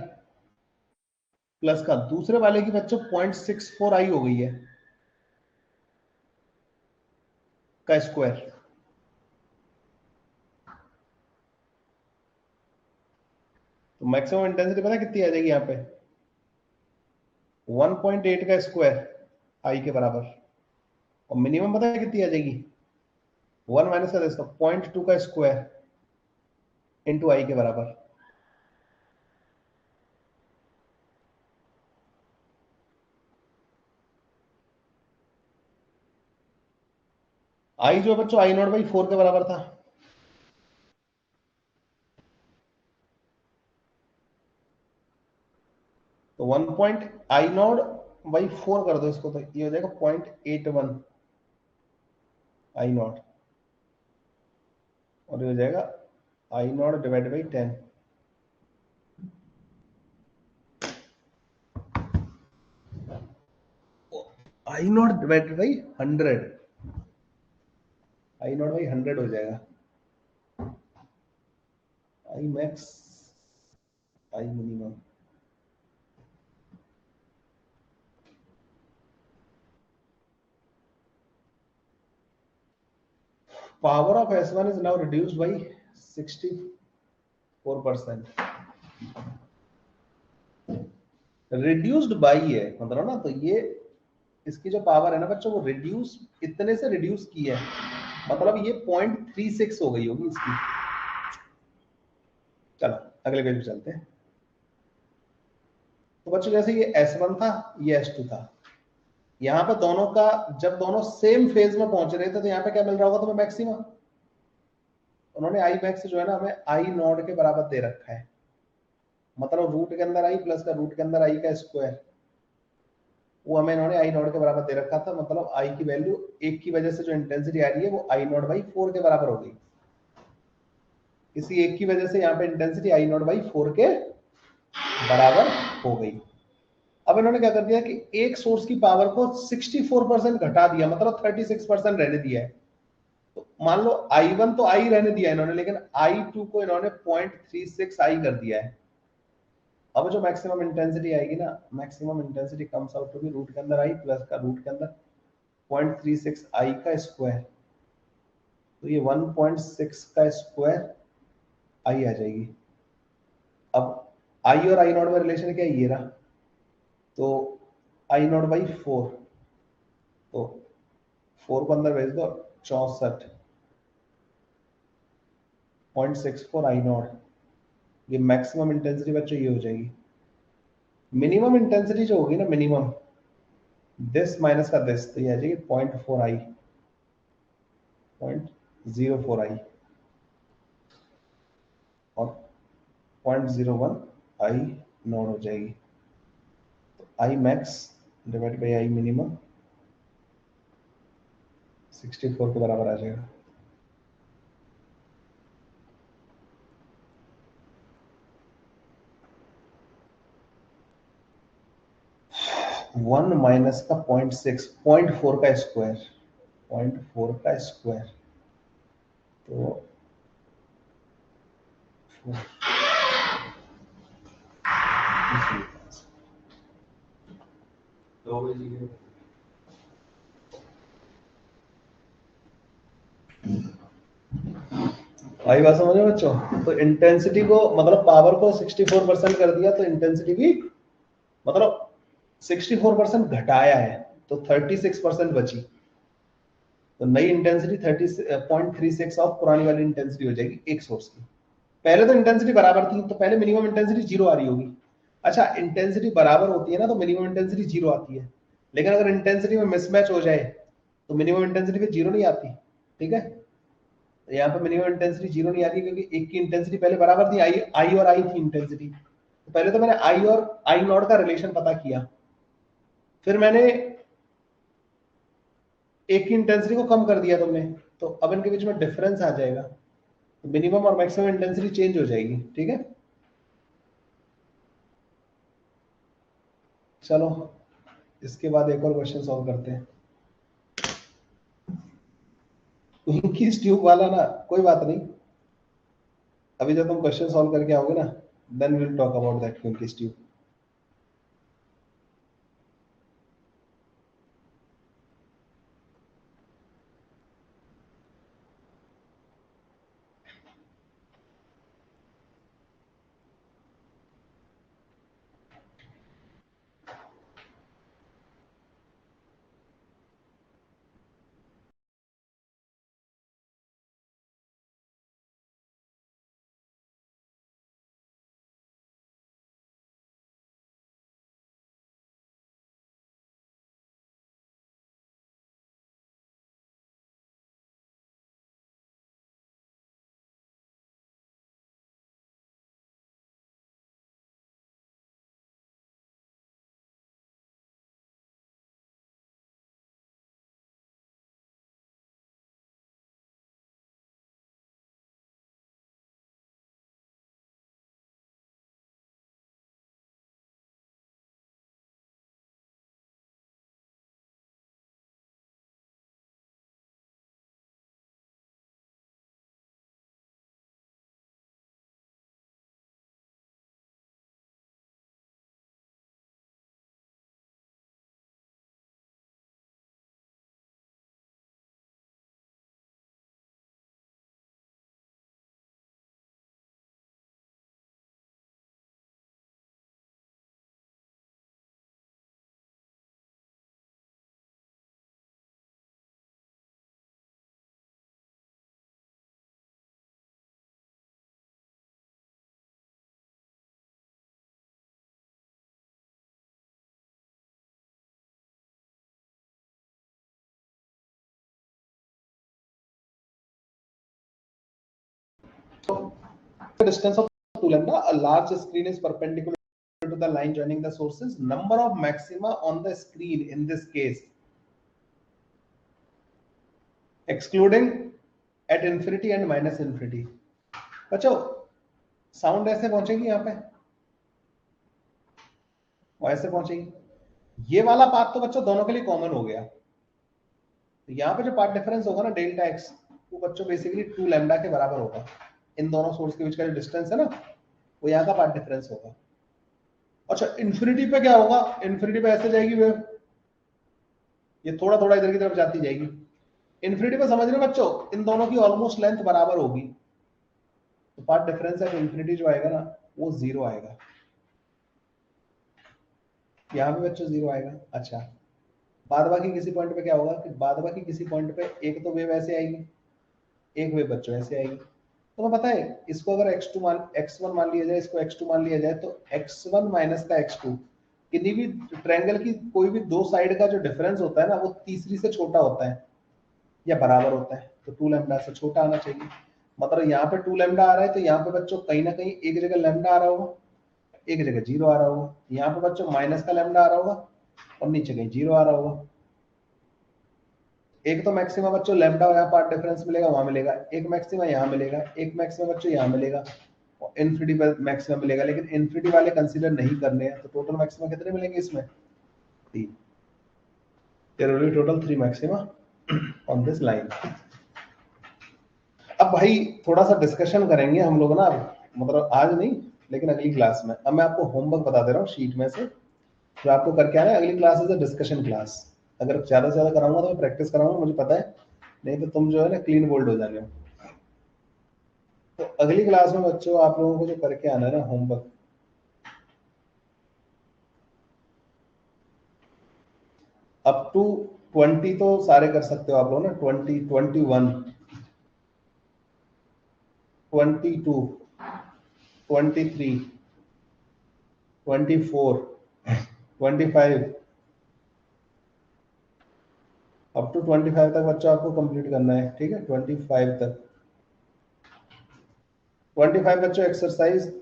प्लस का दूसरे वाले की बच्चों 0.64 आई हो गई है का स्क्वायर। तो मैक्सिमम इंटेंसिटी पता कितनी आ जाएगी यहाँ पे, 1.8 का स्क्वायर आई के बराबर, और मिनिमम पता है कितनी आ जाएगी, 1 माइनस का इसका 0.2 का स्क्वायर इंटू आई के बराबर। आई जो बच्चों आई नॉट बाई 4 के बराबर था, तो 1 पॉइंट आई नॉट बाई 4 कर दो इसको, तो ये हो जाएगा 0.81 आई नॉट, और ये हो जाएगा I not divide by 10। I not divide by 100, I not by 100 हो जाएगा, I max I minimum. Power of S1 is now reduced by 64%। Reduced by है मतलब ना, तो ये इसकी जो पावर है ना बच्चों वो रिड्यूस, इतने से रिड्यूस की है, मतलब ये 0.36 हो गई होगी इसकी। चलो अगले पेज पे चलते हैं। तो बच्चों जैसे ये S1 था, ये S2 था, यहाँ पे दोनों का जब दोनों सेम फेज में पहुंच रहे थे तो यहाँ पे क्या मिल रहा होगा तुम्हें, मैक्सिमम। उन्होंने आई मैक्स जो है ना हमें आई नॉट के बराबर दे रखा है, मतलब रूट के अंदर आई प्लस का रूट के अंदर आई का स्क्वायर, वो हमें इन्होंने आई नॉट के बराबर दे रखा था, मतलब आई की वैल्यू एक की वजह से जो इंटेंसिटी आ रही है वो आई नॉट बाई 4 के बराबर हो गई, इसी एक की वजह से यहाँ पे इंटेंसिटी आई नॉट बाई 4 के बराबर हो गई। अब इन्होंने क्या कर दिया कि एक सोर्स की पावर को 64% घटा दिया, मतलब 36% रहने दिया है। तो मान लो I1 तो आई रहने दिया इन्होंने, लेकिन I2 को इन्होंने 0.36 आई कर दिया है। अब जो मैक्सिमम इंटेंसिटी आएगी ना, maximum intensity comes out to be root के अंदर आई प्लस का रूट के अंदर 0.36 आई का स्क्वायर, तो ये 1.6 का स्क्वायर आई आ जाएगी। अब आई और आई नॉट में रिलेशन क्या है, ये रहा, तो आई नॉट बाई 4, तो 4 को अंदर भेज दो, 64.64 आई नॉट, ये मैक्सिमम इंटेंसिटी बच्चों ये हो जाएगी। मिनिमम इंटेंसिटी जो होगी ना, मिनिमम दिस माइनस का दिस, तो ये आ जाएगी 0.4 आई, 0.04 आई, और 0.01 आई नॉट हो जाएगी, तो I max divide by I minimum 64 के बराबर आ जाएगा। 1 माइनस का 0.6, 0.4 का स्क्वायर, 0.4 का स्क्वायर तो 4 आई बात समझ में बच्चों? तो इंटेंसिटी को मतलब पावर को 64% कर दिया तो इंटेंसिटी भी मतलब 64% घटाया है तो 36% बची। तो नई इंटेंसिटी 30.36 ऑफ पुरानी वाली इंटेंसिटी हो जाएगी एक सोर्स की। पहले तो इंटेंसिटी बराबर थी तो पहले मिनिमम इंटेंसिटी जीरो आ रही होगी। अच्छा, इंटेंसिटी बराबर होती है ना तो मिनिमम इंटेंसिटी जीरो आती है, लेकिन अगर इंटेंसिटी में मिसमैच हो जाए तो मिनिमम इंटेंसिटी पे जीरो नहीं आती। ठीक है, तो यहाँ पे मिनिमम इंटेंसिटी जीरो नहीं आती क्योंकि एक की इंटेंसिटी पहले बराबर थी, आई और आई थी इंटेंसिटी। तो पहले तो मैंने आई और आई नॉट का रिलेशन पता किया, फिर मैंने एक की इंटेंसिटी को कम कर दिया तुमने, तो अब इनके बीच में डिफरेंस आ जाएगा, तो मिनिमम और मैक्सिमम इंटेंसिटी चेंज हो जाएगी। ठीक है, चलो इसके बाद एक और क्वेश्चन सॉल्व करते हैं। क्विंकीज ट्यूब वाला ना कोई बात नहीं, अभी जब तुम क्वेश्चन सॉल्व करके आओगे ना then will talk about that Quincke's tube. Distance of 2 lambda, a large screen is perpendicular to the line joining the sources. Number of maxima on the screen in this case, excluding at infinity and minus infinity. बच्चों sound ऐसे पहुंचेगी यहाँ पे, और ऐसे पहुंचेगी। ये वाला पाथ तो बच्चों दोनों के लिए कॉमन हो गया, तो यहाँ पे जो पाथ डिफरेंस होगा ना डेल्टा एक्स, वो बच्चों बेसिकली 2 लैम्डा के बराबर होगा। इन दोनों सोर्स के बीच का जो डिस्टेंस है ना वो यहाँ का पाथ डिफरेंस होगा। अच्छा, इन्फिनिटी पे क्या होगा? इन्फिनिटी पे ऐसे जाएगी वेव, ये थोड़ा थोड़ा इधर की तरफ जाती जाएगी। इन्फिनिटी पे समझ रहे हो बच्चों, इन दोनों की ऑलमोस्ट लेंथ बराबर होगी, तो पाथ डिफरेंस एट इन्फिनिटी जो आएगा ना वो जीरो आएगा। यहाँ भी बच्चों जीरो आएगा। अच्छा, बाद बाकी किसी पॉइंट पे क्या होगा कि बाद बाकी किसी पॉइंट पे एक तो वेव ऐसे आएगी, एक वेव बच्चों ऐसे आएगी। तो मैं पता है इसको अगर x1 मान लिया जाए, इसको x2 मान लिया जाए, तो x1 माइनस का x2 किसी भी ट्रायंगल की कोई भी दो साइड का जो डिफरेंस होता है ना वो तीसरी से छोटा होता है या बराबर होता है, तो 2 लैम्डा से छोटा आना चाहिए। मतलब यहाँ पे 2 लैम्डा आ रहा है तो यहाँ पे बच्चों कहीं ना कहीं एक जगह लैम्डा आ रहा होगा, एक जगह जीरो आ रहा होगा। यहाँ पे बच्चों माइनस का लैम्डा आ रहा होगा और नीचे कहीं जीरो आ रहा होगा। एक तो मैक्सिमम बच्चों लैम्डा यहाँ पार्ट डिफरेंस मिलेगा, वहां मिलेगा, एक मैक्सिमम यहाँ मिलेगा, एक मैक्सिमम बच्चों यहाँ मिलेगा, और इन्फिनिटी पर मैक्सिमम मिलेगा। लेकिन इन्फिनिटी वाले कंसीडर नहीं करने हैं, तो टोटल मैक्सिमम कितने मिलेंगे इसमें? 3. There will be total 3 maxima on this line. अब भाई थोड़ा सा डिस्कशन करेंगे हम लोग ना, मतलब आज नहीं लेकिन अगली क्लास में. अब मैं आपको होमवर्क बता दे रहा हूँ शीट में से, जो आपको करके आना है. अगली class is a discussion class. अगर ज्यादा से ज्यादा कराऊंगा तो मैं प्रैक्टिस कराऊंगा, मुझे पता है, नहीं तो तुम जो है ना क्लीन बोल्ड हो जाने हो. तो अगली क्लास में बच्चों आप लोगों को जो करके आना है ना होमवर्क, अप टू 20 तो सारे कर सकते हो आप लोग ना. 20, 21, 22, 23, 24, 25, अप टू 25 तक बच्चों आपको कंप्लीट करना है. ठीक है, 25 तक. 25 बच्चों एक्सरसाइज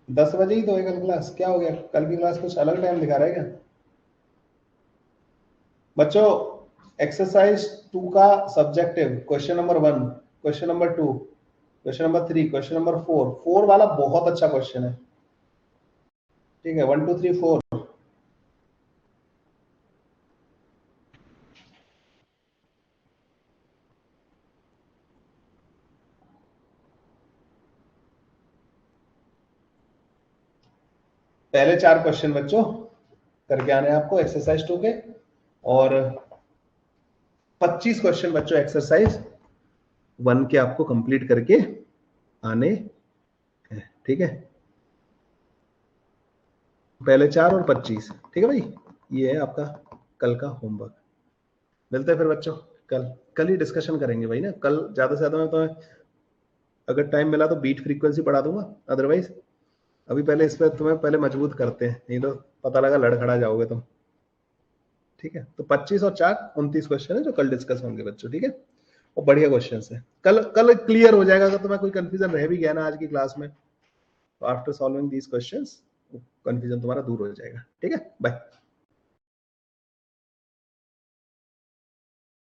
10 बजे ही तो है कल क्लास. क्या हो गया, कल की क्लास कुछ अलग टाइम दिखा रहा है क्या बच्चों? एक्सरसाइज 2 का subjective question number 1, question number 2, question number 3, question number 4 वाला बहुत अच्छा क्वेश्चन है. ठीक है, 1 2 3 4. पहले 4 क्वेश्चन बच्चों करके आने आपको एक्सरसाइज 2 के, और 25 क्वेश्चन बच्चों एक्सरसाइज 1 के आपको कंप्लीट करके आने हैं. ठीक है, पहले 4 और 25. ठीक है भाई, ये है आपका कल का होमवर्क. मिलते हैं फिर बच्चों कल ही डिस्कशन करेंगे भाई ना. कल ज्यादा से ज्यादा मैं तो अगर टाइम मिला तो बीट फ्रीक्वेंसी बढ़ा दूंगा, अदरवाइज अभी पहले इस पर तुम्हें पहले मजबूत करते हैं, नहीं तो पता लगा लड़खड़ा जाओगे तुम. ठीक है, तो 25 और 4 29 क्वेश्चन है जो कल डिस्कस होंगे बच्चों. ठीक है, और बढ़िया क्वेश्चन है. कल क्लियर हो जाएगा. अगर तुम्हें कोई कंफ्यूजन रह भी गया ना आज की क्लास में, तो after solving these questions confusion तुम्हारा दूर हो जाएगा. ठीक है, बाय.